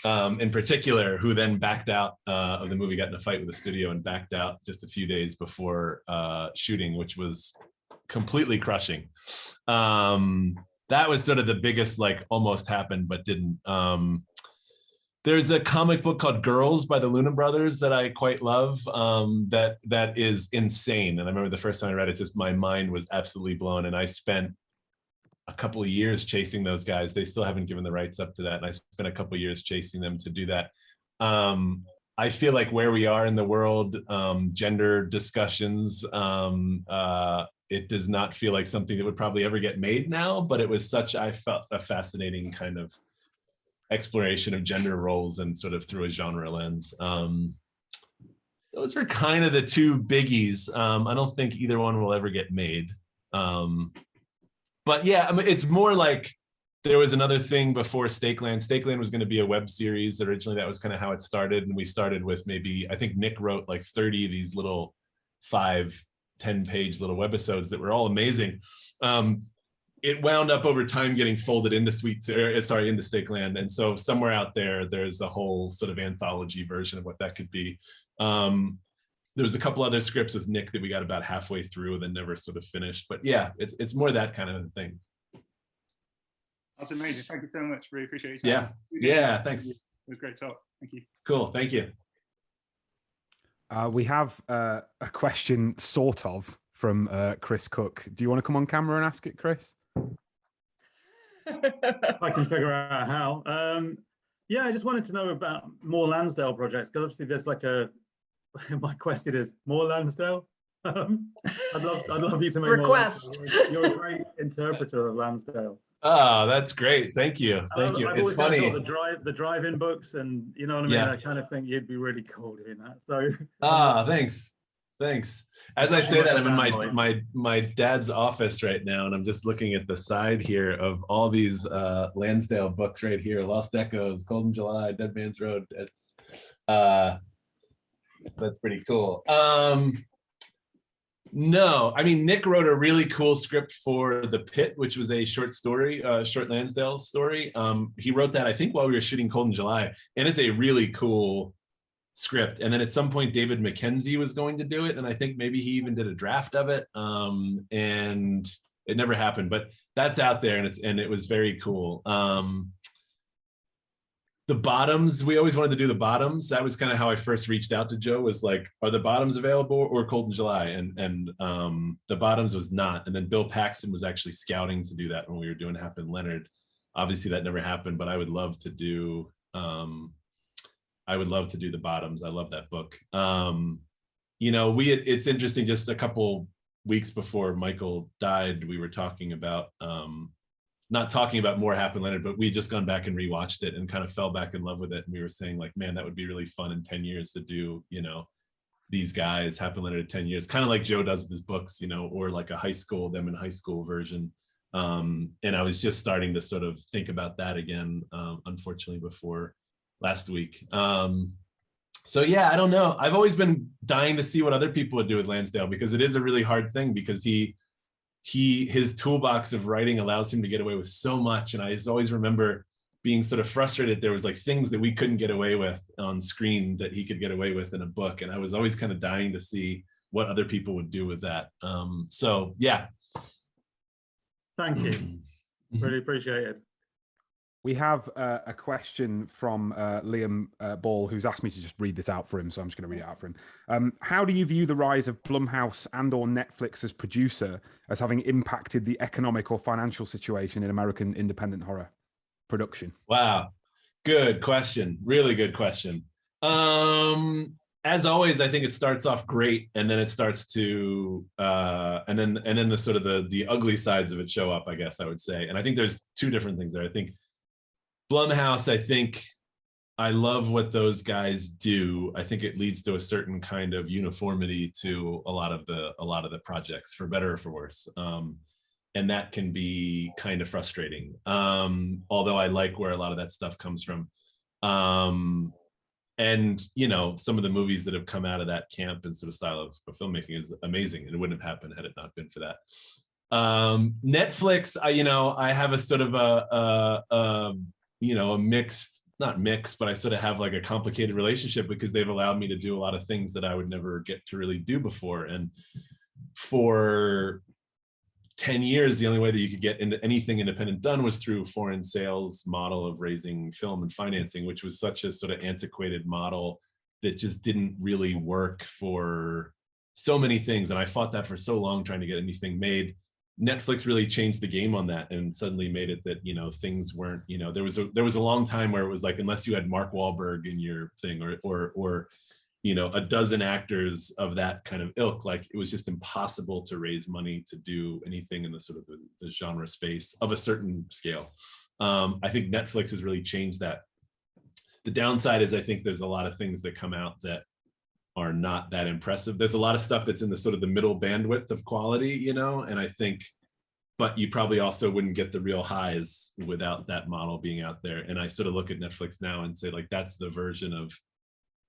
In particular, who then backed out of the movie, got in a fight with the studio and backed out just a few days before shooting, which was completely crushing. That was sort of the biggest, like, almost happened but didn't. There's a comic book called Girls by the Luna Brothers that I quite love, that is insane. And I remember the first time I read it, just my mind was absolutely blown. And I spent a couple of years chasing those guys. They still haven't given the rights up to that. And I spent a couple of years chasing them to do that. I feel like where we are in the world, gender discussions, it does not feel like something that would probably ever get made now, but it was I felt a fascinating kind of exploration of gender roles and sort of through a genre lens. Those are kind of the two biggies. I don't think either one will ever get made. But yeah, I mean, it's more like there was another thing before Stakeland. Stakeland was going to be a web series. Originally, that was kind of how it started. And we started with I think Nick wrote like 30 of these little 5-10 page little webisodes that were all amazing. It wound up over time getting folded into into Stakeland. And so somewhere out there's a whole sort of anthology version of what that could be. There was a couple other scripts with Nick that we got about halfway through and then never sort of finished. But yeah, it's more that kind of thing. That's amazing. Thank you so much. Really appreciate it. Yeah, thanks. It was a great talk. Thank you. Cool, thank you. We have a question, sort of, from Chris Cooke. Do you want to come on camera and ask it, Chris? I can figure out how. Yeah, I just wanted to know about more Lansdale projects, because obviously there's like my question is more Lansdale. I'd love you to make request. More. You're a great interpreter of Lansdale. Oh, that's great. Thank you. Thank you. I've It's always kind of funny. thought the drive-in books, and you know what I mean. Yeah. I kind of think you'd be really cool doing that. So. Thanks. Thanks. As I say that, I'm in my dad's office right now, and I'm just looking at the side here of all these Lansdale books right here: Lost Echoes, Golden July, Dead Man's Road. That's pretty cool. No, I mean, Nick wrote a really cool script for The Pit, which was a short story, short Lansdale story. He wrote that, I think, while we were shooting Golden July, and it's a really cool script. And then at some point, David Mackenzie was going to do it, and I think maybe he even did a draft of it, and it never happened. But that's out there, and it was very cool. The Bottoms, we always wanted to do The Bottoms. That was kind of how I first reached out to Joe, was like, are The Bottoms available or Golden July? And The Bottoms was not. And then Bill Paxton was actually scouting to do that when we were doing Hap and Leonard. Obviously that never happened, but I would love to do The Bottoms. I love that book. You know, it's interesting, just a couple weeks before Michael died, we were talking about not talking about more Hap and Leonard, but we just gone back and rewatched it and kind of fell back in love with it. And we were saying, like, man, that would be really fun in 10 years to do, you know, these guys, Hap and Leonard, 10 years, kind of like Joe does with his books, you know, or like a them in high school version. And I was just starting to sort of think about that again, unfortunately, before last week. So yeah, I don't know. I've always been dying to see what other people would do with Lansdale, because it is a really hard thing, because his toolbox of writing allows him to get away with so much. And I just always remember being sort of frustrated. There was like things that we couldn't get away with on screen that he could get away with in a book. And I was always kind of dying to see what other people would do with that. So yeah. Thank you. Really appreciate it. We have a question from Liam Ball, who's asked me to just read this out for him, so I'm just going to read it out for him. How do you view the rise of Blumhouse and or Netflix as producer as having impacted the economic or financial situation in American independent horror production? Wow, good question. Really good question. As always, I think it starts off great, and then it starts to, and then the sort of the ugly sides of it show up, I guess I would say. And I think there's two different things there. I think Blumhouse, I think I love what those guys do. I think it leads to a certain kind of uniformity to a lot of the projects, for better or for worse. And that can be kind of frustrating. Although I like where a lot of that stuff comes from. And, you know, some of the movies that have come out of that camp and sort of style of filmmaking is amazing, and it wouldn't have happened had it not been for that. Netflix, I have a sort of a mixed, not mixed, but I sort of have like a complicated relationship, because they've allowed me to do a lot of things that I would never get to really do before. And for 10 years, the only way that you could get into anything independent done was through foreign sales model of raising film and financing, which was such a sort of antiquated model that just didn't really work for so many things. And I fought that for so long, trying to get anything made. Netflix really changed the game on that, and suddenly made it that, you know, things weren't, you know, there was a long time where it was like, unless you had Mark Wahlberg in your thing, or you know, a dozen actors of that kind of ilk, like it was just impossible to raise money to do anything in the sort of the genre space of a certain scale. I think Netflix has really changed that. The downside is I think there's a lot of things that come out that are not that impressive. There's a lot of stuff that's in the sort of the middle bandwidth of quality, you know, and I think, but you probably also wouldn't get the real highs without that model being out there. And I sort of look at Netflix now and say, like, that's the version of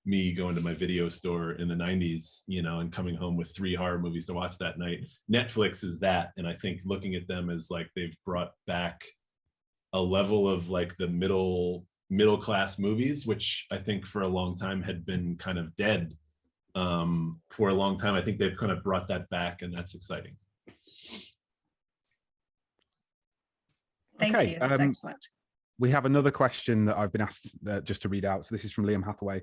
me going to my video store in the 90s, you know, and coming home with 3 horror movies to watch that night. Netflix is that. And I think looking at them as like, they've brought back a level of like the middle class movies, which I think for a long time had been kind of dead. For a long time, I think they've kind of brought that back, and that's exciting. Thank you. That's excellent. We have another question that I've been asked just to read out. So this is from Liam Hathaway.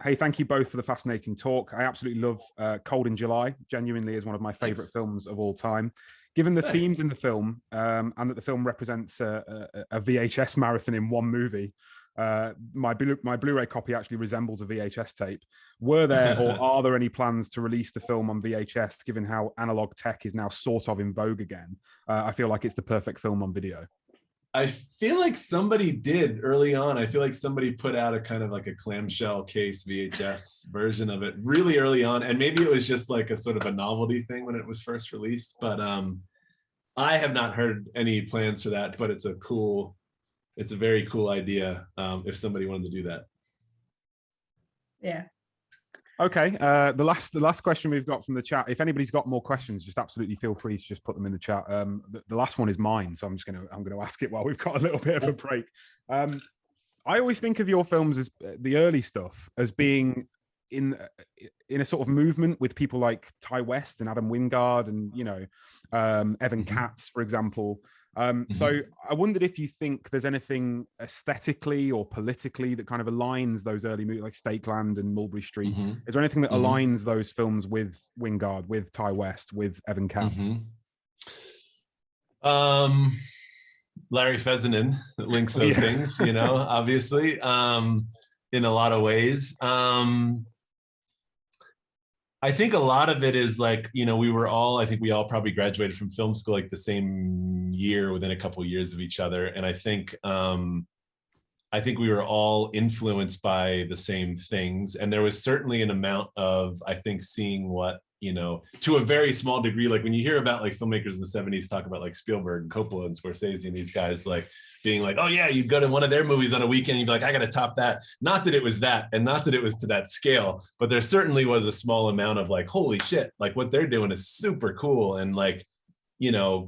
Hey, thank you both for the fascinating talk. I absolutely love Cold in July. Genuinely is one of my favorite films of all time. Given the themes in the film, and that the film represents a VHS marathon in one movie, my Blu-ray copy actually resembles a VHS tape. Were there or are there any plans to release the film on VHS, given how analog tech is now sort of in vogue again? I feel like it's the perfect film on video. I feel like somebody did early on. I feel like somebody put out a kind of like a clamshell case VHS version of it really early on. And maybe it was just like a sort of a novelty thing when it was first released. But I have not heard any plans for that, but it's a very cool idea if somebody wanted to do that. Yeah. Okay. The last question we've got from the chat. If anybody's got more questions, just absolutely feel free to just put them in the chat. The last one is mine, so I'm gonna ask it while we've got a little bit of a break. I always think of your films as the early stuff as being in a sort of movement with people like Ty West and Adam Wingard and Evan Katz, for example. So I wondered if you think there's anything aesthetically or politically that kind of aligns those early movies like Stakeland and Mulberry Street. Is there anything that aligns those films with Wingard, with Ty West, with Evan Katz? Larry Fessenden links those things, obviously, in a lot of ways. I think a lot of it is like, I think we all probably graduated from film school like the same year, within a couple of years of each other. And I think we were all influenced by the same things. And there was certainly an amount of, I think, seeing what, to a very small degree, like when you hear about like filmmakers in the 70s talk about like Spielberg and Coppola and Scorsese and these guys like being like, oh yeah, you'd go to one of their movies on a weekend, you'd be like, I got to top that. Not that it was that, and not that it was to that scale, but there certainly was a small amount of like, holy shit, like what they're doing is super cool. And like,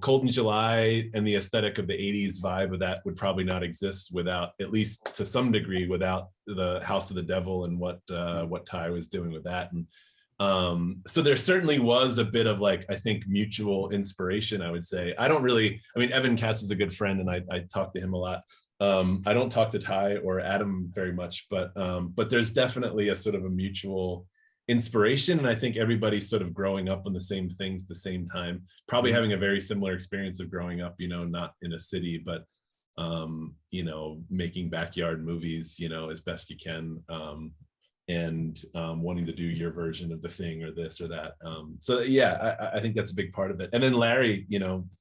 Cold in July and the aesthetic of the 80s vibe of that would probably not exist without, at least to some degree, without the House of the Devil and what Ty was doing with that. And so there certainly was a bit of like, I think, mutual inspiration, I would say. Evan Katz is a good friend and I talk to him a lot. I don't talk to Ty or Adam very much, but there's definitely a sort of a mutual inspiration. And I think everybody's sort of growing up on the same things at the same time, probably having a very similar experience of growing up, not in a city, but, making backyard movies, as best you can. And wanting to do your version of the thing or this or that. So yeah, I think that's a big part of it. And then Larry,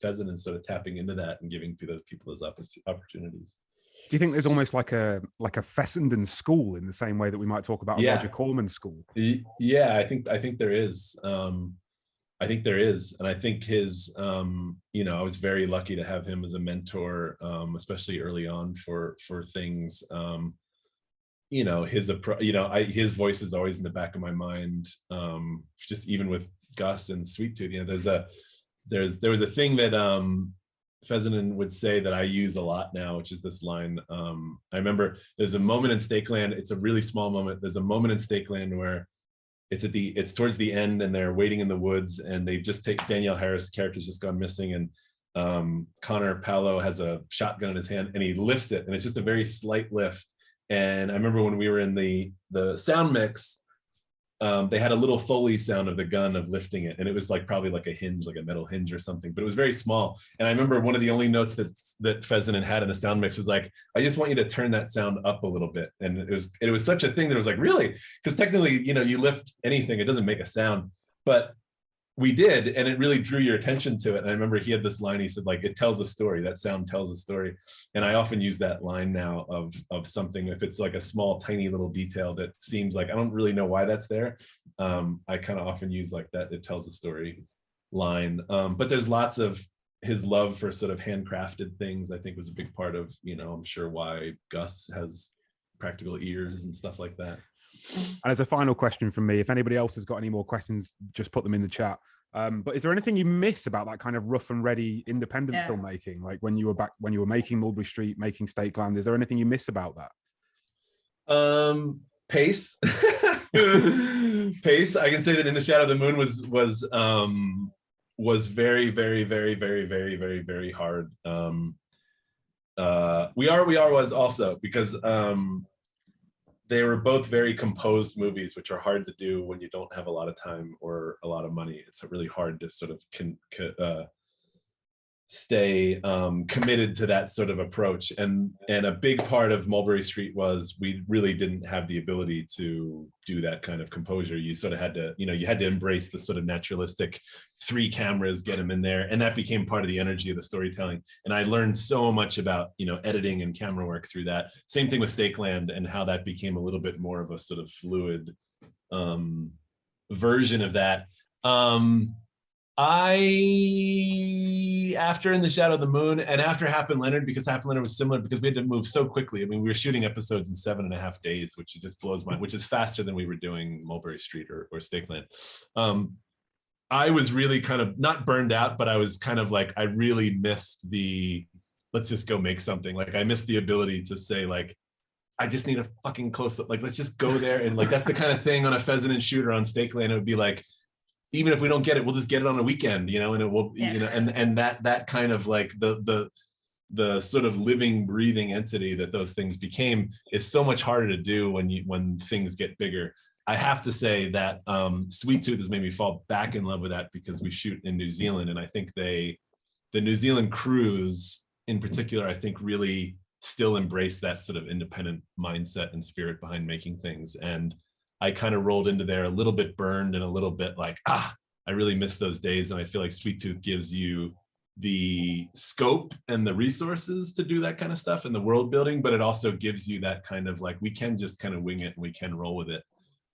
Fessenden sort of tapping into that and giving those people those opportunities. Do you think there's almost like a Fessenden school in the same way that we might talk about a Roger Corman school? Yeah, I think there is. I think there is. And I think his, I was very lucky to have him as a mentor, especially early on for things. His voice is always in the back of my mind. Just even with Gus and Sweet Tooth, there was a thing that Fessenden would say that I use a lot now, which is this line. I remember there's a moment in Stakeland. It's a really small moment. There's a moment in Stakeland where it's towards the end and they're waiting in the woods and they've just Danielle Harris' character's just gone missing, and Connor Paolo has a shotgun in his hand and he lifts it, and it's just a very slight lift. And I remember when we were in the sound mix, they had a little Foley sound of the gun of lifting it. And it was like probably like a hinge, like a metal hinge or something, but it was very small. And I remember one of the only notes that Fessenden had in the sound mix was like, I just want you to turn that sound up a little bit. And it was such a thing that it was like, really? Because technically, you lift anything, it doesn't make a sound. But we did, and it really drew your attention to it. And I remember he had this line, he said, like, it tells a story, that sound tells a story. And I often use that line now of something, if it's like a small, tiny little detail that seems like, I don't really know why that's there. I kind of often use like that, it tells a story line. But there's lots of his love for sort of handcrafted things, I think was a big part of, I'm sure why Gus has practical ears and stuff like that. And as a final question from me, if anybody else has got any more questions, just put them in the chat. But is there anything you miss about that kind of rough and ready independent filmmaking? Like when you were making Mulberry Street, making Stakeland, is there anything you miss about that? Pace. Pace. I can say that In the Shadow of the Moon was very, very, very, very, very, very, very hard. We Are was also because they were both very composed movies, which are hard to do when you don't have a lot of time or a lot of money. It's really hard to sort of stay committed to that sort of approach. And a big part of Mulberry Street was we really didn't have the ability to do that kind of composure. You sort of had to, you had to embrace the sort of naturalistic 3 cameras, get them in there. And that became part of the energy of the storytelling. And I learned so much about, editing and camera work through that. Same thing with Stakeland and how that became a little bit more of a sort of fluid version of that. After In the Shadow of the Moon and after Hap and Leonard, because Hap and Leonard was similar because we had to move so quickly. I mean, we were shooting episodes in 7.5 days, which just blows my, which is faster than we were doing Mulberry Street or Stakeland. I was really kind of not burned out, but I was kind of like, I really missed the, let's just go make something. Like I missed the ability to say like, I just need a fucking close up. Like, let's just go there. And like, that's the kind of thing on a pheasant and shooter on Stakeland. It would be like, even if we don't get it, we'll just get it on a weekend, and it will, and that kind of like the sort of living, breathing entity that those things became is so much harder to do when things get bigger. I have to say that Sweet Tooth has made me fall back in love with that because we shoot in New Zealand, and I think the New Zealand crews in particular, I think really still embrace that sort of independent mindset and spirit behind making things. And I kind of rolled into there a little bit burned and a little bit like, I really miss those days. And I feel like Sweet Tooth gives you the scope and the resources to do that kind of stuff and the world building, but it also gives you that kind of like, we can just kind of wing it and we can roll with it.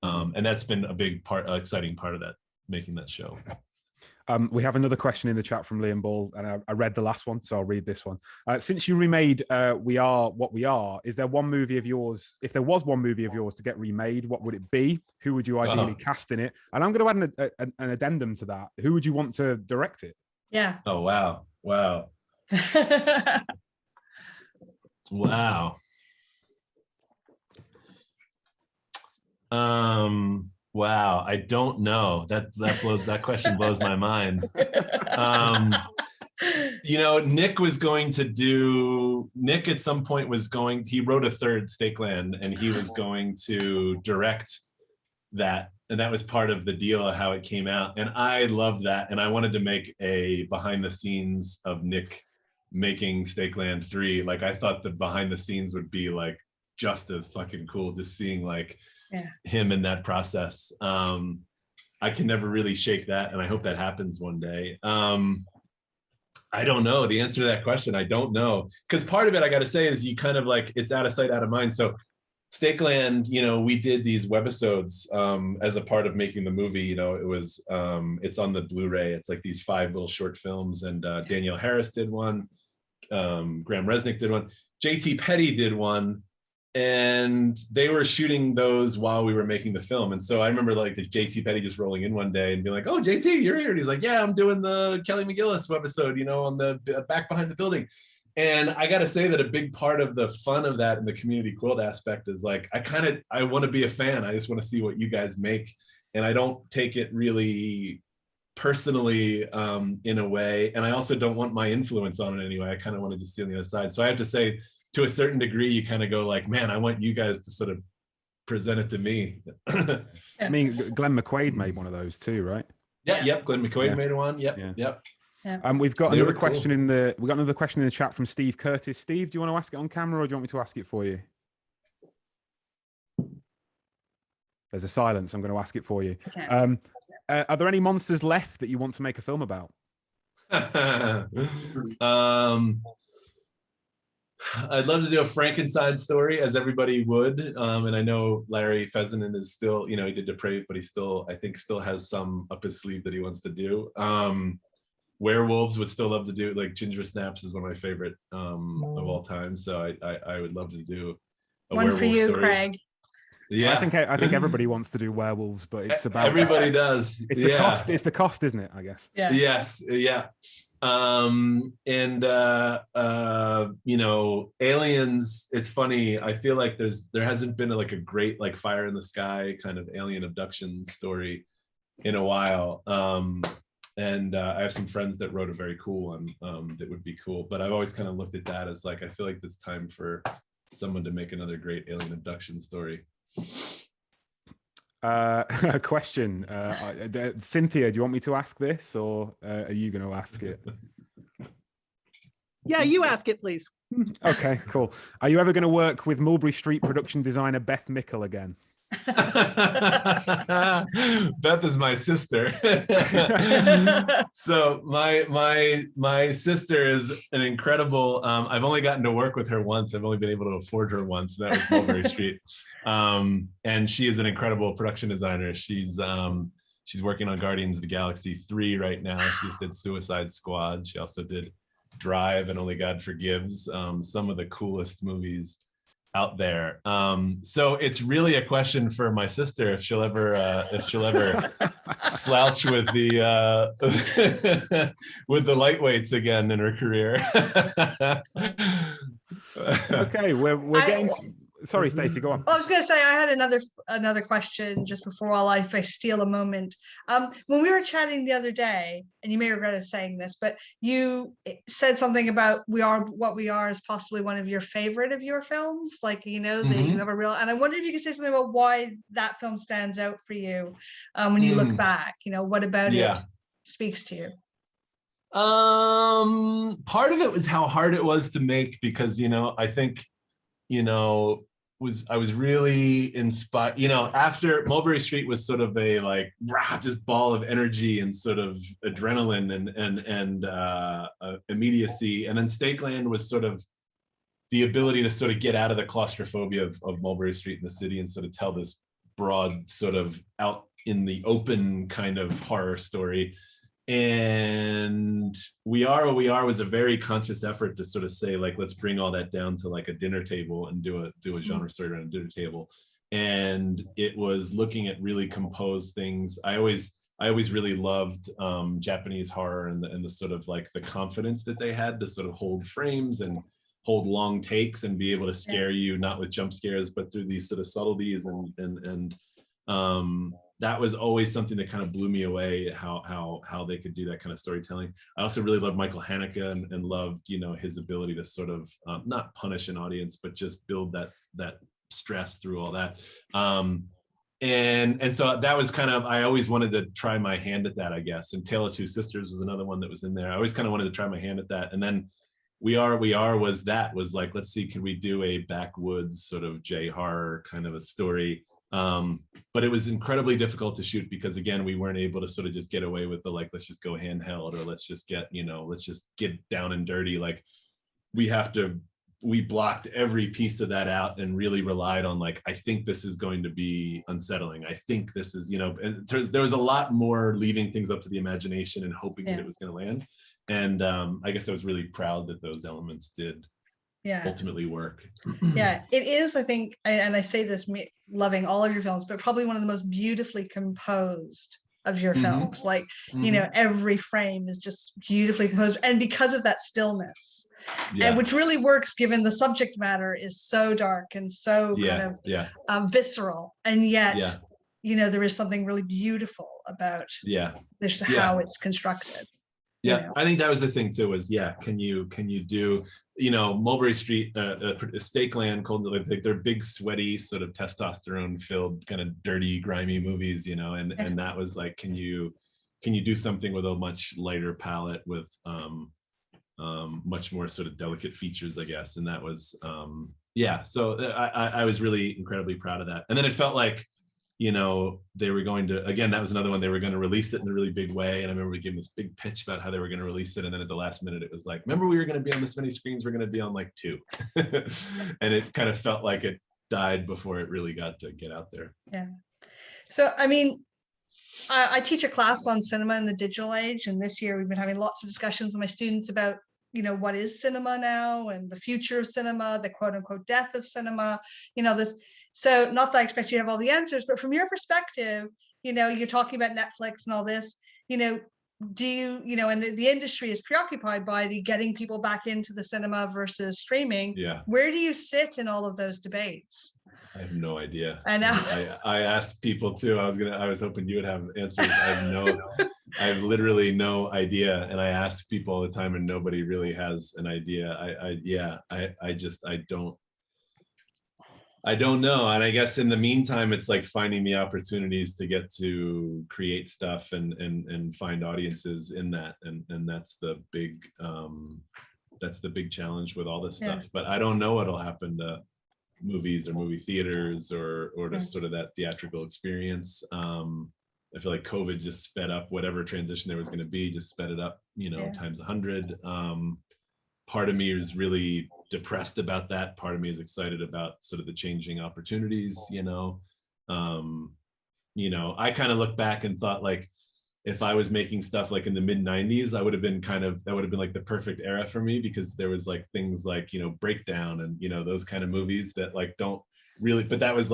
And that's been a big part, exciting part of that, making that show. We have another question in the chat from Liam Ball, and I read the last one, so I'll read this one. Since you remade We Are What We Are, is there one movie of yours, if there was one movie of yours to get remade, what would it be? Who would you ideally cast in it? And I'm going to add an addendum to that. Who would you want to direct it? Yeah. Oh, wow. Wow. Wow. Wow, I don't know. That question blows my mind. Nick at some point he wrote a third Stakeland and he was going to direct that. And that was part of the deal of how it came out. And I loved that. And I wanted to make a behind the scenes of Nick making Stakeland 3. Like I thought the behind the scenes would be like just as fucking cool, just seeing like him in that process. I can never really shake that, and I hope that happens one day. I don't know the answer to that question. I don't know, because part of it I got to say is you kind of like it's out of sight, out of mind. So Stakeland, we did these webisodes as a part of making the movie. It was it's on the Blu-ray. It's like these 5 little short films, and Danielle Harris did one, Graham Resnick did one, JT Petty did one. And they were shooting those while we were making the film. And so I remember like the JT Petty just rolling in one day and being like, "Oh, JT, you're here." And he's like, "Yeah, I'm doing the Kelly McGillis webisode, on the back behind the building." And I got to say that a big part of the fun of that and the community quilt aspect is like, I want to be a fan. I just want to see what you guys make. And I don't take it really personally in a way. And I also don't want my influence on it anyway. I kind of wanted to see on the other side. So I have to say, to a certain degree, you kind of go like, man, I want you guys to sort of present it to me. I mean, Glenn McQuaid made one of those too, right? Yeah. Yep. Glenn McQuaid made one. Yep. Yeah. Yep. Yeah. We've got another question in the chat from Steve Curtis. Steve, do you want to ask it on camera or do you want me to ask it for you? There's a silence. I'm going to ask it for you. Okay. Are there any monsters left that you want to make a film about? I'd love to do a Frankenstein story, as everybody would. And I know Larry Fessenden is still, he did Depraved, but he still, I think, still has some up his sleeve that he wants to do. Werewolves would still love to do, like Ginger Snaps is one of my favorite of all time. So I would love to do a one werewolf for you, story. Craig. Yeah, I think everybody wants to do werewolves, but it's about everybody does. It's the cost. It's the cost, isn't it? I guess. Yeah. Yes. Yeah. Aliens, it's funny, I feel like there hasn't been a great like fire in the sky kind of alien abduction story in a while. And I have some friends that wrote a very cool one that would be cool, but I've always kind of looked at that as like, I feel like it's time for someone to make another great alien abduction story. A question, Cynthia, do you want me to ask this or are you going to ask it? Yeah, you ask it, please. Okay, cool. Are you ever going to work with Mulberry Street production designer Beth Mickle again? Beth is my sister. So my sister is an incredible. I've only gotten to work with her once. I've only been able to afford her once. And that was Mulberry Street. And she is an incredible production designer. She's working on Guardians of the Galaxy 3 right now. She just did Suicide Squad. She also did Drive and Only God Forgives. Some of the coolest movies out there. So it's really a question for my sister if she'll ever slouch with the with the lightweights again in her career. Okay, we're getting. Sorry, Stacey, go on. I was going to say I had another question just before if I steal a moment. When we were chatting the other day, and you may regret us saying this, but you said something about We Are What We Are is possibly one of your favorite of your films, like, that you have a real. And I wonder if you could say something about why that film stands out for you when you look back. What about it speaks to you? Part of it was how hard it was to make, because I think I was really inspired, after Mulberry Street was sort of a just ball of energy and sort of adrenaline and immediacy. And then Stakeland was sort of the ability to sort of get out of the claustrophobia of Mulberry Street in the city and sort of tell this broad sort of out in the open kind of horror story. And We Are What We Are was a very conscious effort to sort of say, let's bring all that down to a dinner table and do a genre story around a dinner table. And it was looking at really composed things. I always really loved Japanese horror and the sort of the confidence that they had to sort of hold frames and hold long takes and be able to scare you, not with jump scares, but through these sort of subtleties and that was always something that kind of blew me away, how they could do that kind of storytelling. I also really loved Michael Haneke and loved, his ability to sort of not punish an audience, but just build that stress through all that. And so that was kind of, I always wanted to try my hand at that, I guess. And Tale of Two Sisters was another one that was in there. I always kind of wanted to try my hand at that. And then We Are was let's see, can we do a backwoods sort of J-horror kind of a story? But it was incredibly difficult to shoot because, again, we weren't able to sort of just get away with the let's just go handheld, or let's just get down and dirty. We blocked every piece of that out and really relied on I think this is going to be unsettling. I think this is, and there was a lot more leaving things up to the imagination and hoping that it was going to land. And I guess I was really proud that those elements did ultimately work. Yeah, it is, I think, and I say this loving all of your films, but probably one of the most beautifully composed of your films. Every frame is just beautifully composed, and because of that stillness, and which really works given the subject matter is so dark and so kind of visceral, and yet there is something really beautiful about how it's constructed. I think that was the thing too, was can you do, Mulberry Street, Stakeland, they're big, sweaty, sort of testosterone filled, kind of dirty, grimy movies, and that was can you do something with a much lighter palette with much more sort of delicate features, I guess. And that was so I was really incredibly proud of that. And then it felt like they were going to, again, that was another one, they were going to release it in a really big way. And I remember we gave this big pitch about how they were going to release it. And then at the last minute, it was remember, we were going to be on this many screens, we're going to be on 2. And it kind of felt like it died before it really got to get out there. Yeah. So, I mean, I teach a class on cinema in the digital age. And this year we've been having lots of discussions with my students about, what is cinema now and the future of cinema, the quote unquote death of cinema, this. So not that I expect you to have all the answers, but from your perspective, you're talking about Netflix and all this, do you, and the industry is preoccupied by the getting people back into the cinema versus streaming. Yeah. Where do you sit in all of those debates? I have no idea. I know. I asked people too. I was hoping you would have answers. I have literally no idea. And I ask people all the time and nobody really has an idea. I don't know. And I guess in the meantime, it's finding the opportunities to get to create stuff and find audiences in that. And that's the big that's the big challenge with all this stuff. But I don't know what'll happen to movies or movie theaters or just sort of that theatrical experience. I feel like COVID just sped up whatever transition there was going to be, just sped it up, you know, times 100. Part of me is really depressed about that. Part of me is excited about sort of the changing opportunities, you know. I kind of look back and thought, like, if I was making stuff like in the mid 90s, that would have been like the perfect era for me, because there was like things like, you know, Breakdown and, you know, those kind of movies that like don't really, but that was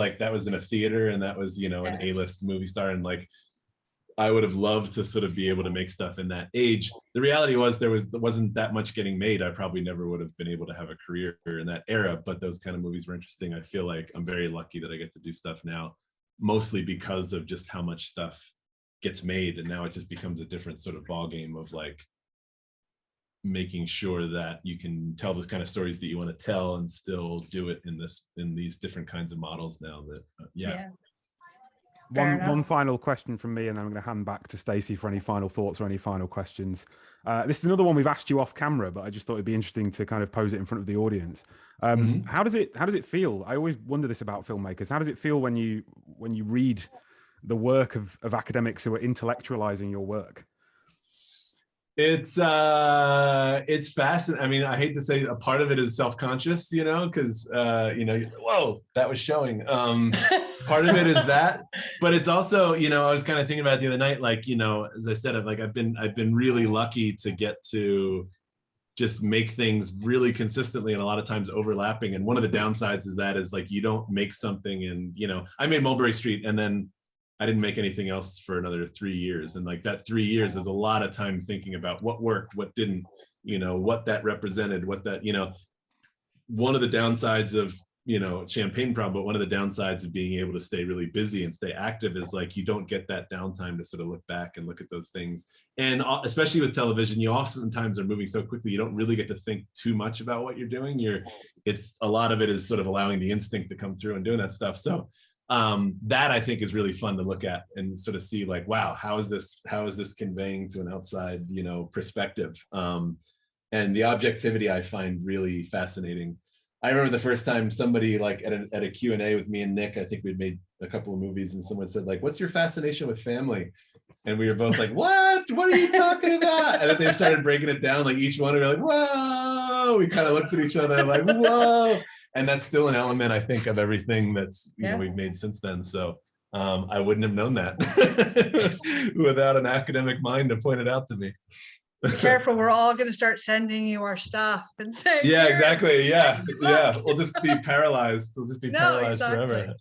in a theater, and that was, you know, an A-list movie star, and like I would have loved to sort of be able to make stuff in that age. The reality was there wasn't that much getting made. I probably never would have been able to have a career in that era, but those kind of movies were interesting. I feel like I'm very lucky that I get to do stuff now, mostly because of just how much stuff gets made, and now it just becomes a different sort of ball game of like making sure that you can tell the kind of stories that you want to tell and still do it in these different kinds of models now that One final question from me, and then I'm going to hand back to Stacey for any final thoughts or any final questions. This is another one we've asked you off camera, but I just thought it'd be interesting to kind of pose it in front of the audience. How does it feel? I always wonder this about filmmakers. How does it feel when you read the work of academics who are intellectualizing your work? It's fascinating. I mean, I hate to say a part of it is self-conscious, you know, because you know, whoa, that was showing. Part of it is that, but it's also, you know, I was kind of thinking about it the other night, like, you know, as I said, I've been really lucky to get to just make things really consistently and a lot of times overlapping. And one of the downsides is like you don't make something, and, you know, I made Mulberry Street and then I didn't make anything else for another 3 years. And like that 3 years is a lot of time thinking about what worked, what didn't, you know, what that represented, what that, you know, one of the downsides of, you know, Champagne Problem, but one of the downsides of being able to stay really busy and stay active is like, you don't get that downtime to sort of look back and look at those things. And especially with television, you oftentimes are moving so quickly, you don't really get to think too much about what you're doing. It's a lot of it is sort of allowing the instinct to come through and doing that stuff. So that I think is really fun to look at and sort of see like, wow, how is this conveying to an outside, you know, perspective? And the objectivity I find really fascinating. I remember the first time somebody like at a Q&A with me and Nick, I think we'd made a couple of movies, and someone said like, what's your fascination with family? And we were both like, what are you talking about? And then they started breaking it down, like each one would be like, whoa, we kind of looked at each other like, whoa. And that's still an element, I think, of everything that's, you know, we've made since then. So I wouldn't have known that without an academic mind to point it out to me. Be careful, we're all going to start sending you our stuff and saying, yeah, exactly. Yeah. We'll just be paralyzed. We'll just be paralyzed forever.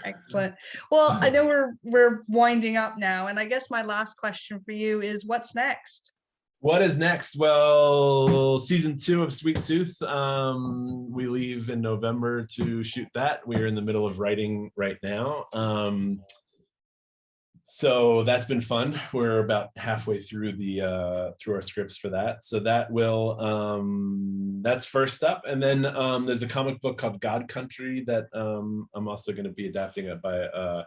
Excellent. Well, I know we're winding up now, and I guess my last question for you is, what's next? What is next? Well, season 2 of Sweet Tooth. We leave in November to shoot that. We're in the middle of writing right now. So that's been fun. We're about halfway through through our scripts for that. So that will that's first up. And then there's a comic book called God Country that I'm also going to be adapting it by a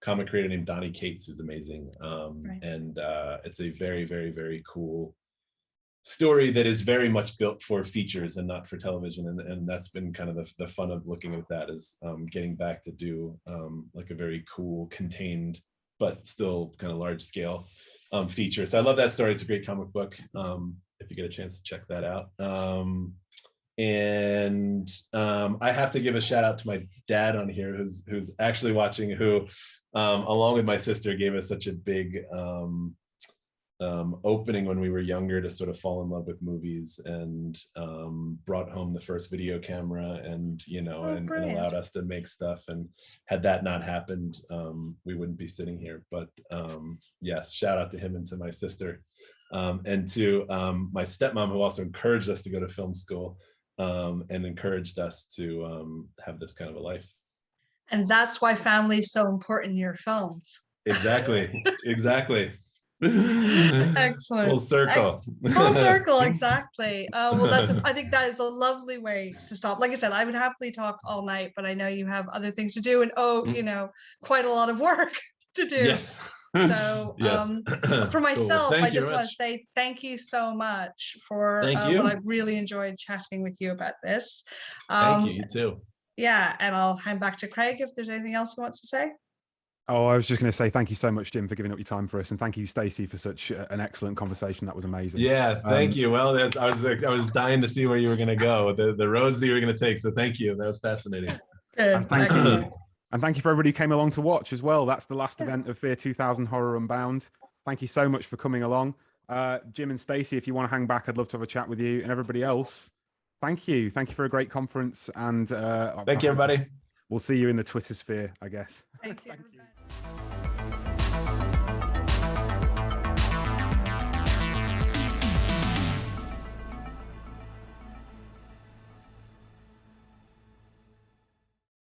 comic creator named Donnie Cates, who's amazing. And it's a very, very, very cool story that is very much built for features and not for television. And that's been kind of the fun of looking at that, is getting back to do like a very cool, contained, but still kind of large scale feature. So I love that story. It's a great comic book. If you get a chance to check that out. And I have to give a shout out to my dad on here, who's actually watching, who along with my sister gave us such a big opening when we were younger to sort of fall in love with movies, and brought home the first video camera, and, you know, and allowed us to make stuff. And had that not happened, we wouldn't be sitting here. But yes, shout out to him and to my sister, and to my stepmom, who also encouraged us to go to film school, and encouraged us to have this kind of a life. And that's why family is so important in your films. Exactly. Excellent. Full circle. Full circle, exactly. Well, I think that is a lovely way to stop. Like I said, I would happily talk all night, but I know you have other things to do, and you know, quite a lot of work to do. Yes. So Yes. for myself, Thank I you just very want much. to say thank you so much for Thank you. what I've really enjoyed chatting with you about this. Thank you. You too. Yeah, and I'll hand back to Craig if there's anything else he wants to say. Oh, I was just going to say thank you so much, Jim, for giving up your time for us, and thank you, Stacey, for such an excellent conversation. That was amazing. Yeah, thank you. Well, I was dying to see where you were going to go, the roads that you were going to take. So thank you. That was fascinating. Good. And thank Excellent. you. And thank you for everybody who came along to watch as well. That's the last event of Fear 2000 Horror Unbound. Thank you so much for coming along. Jim and Stacey, if you want to hang back, I'd love to have a chat with you. And everybody else, thank you. Thank you for a great conference. And Thank you, everybody. We'll see you in the Twitter sphere, I guess. Thank you.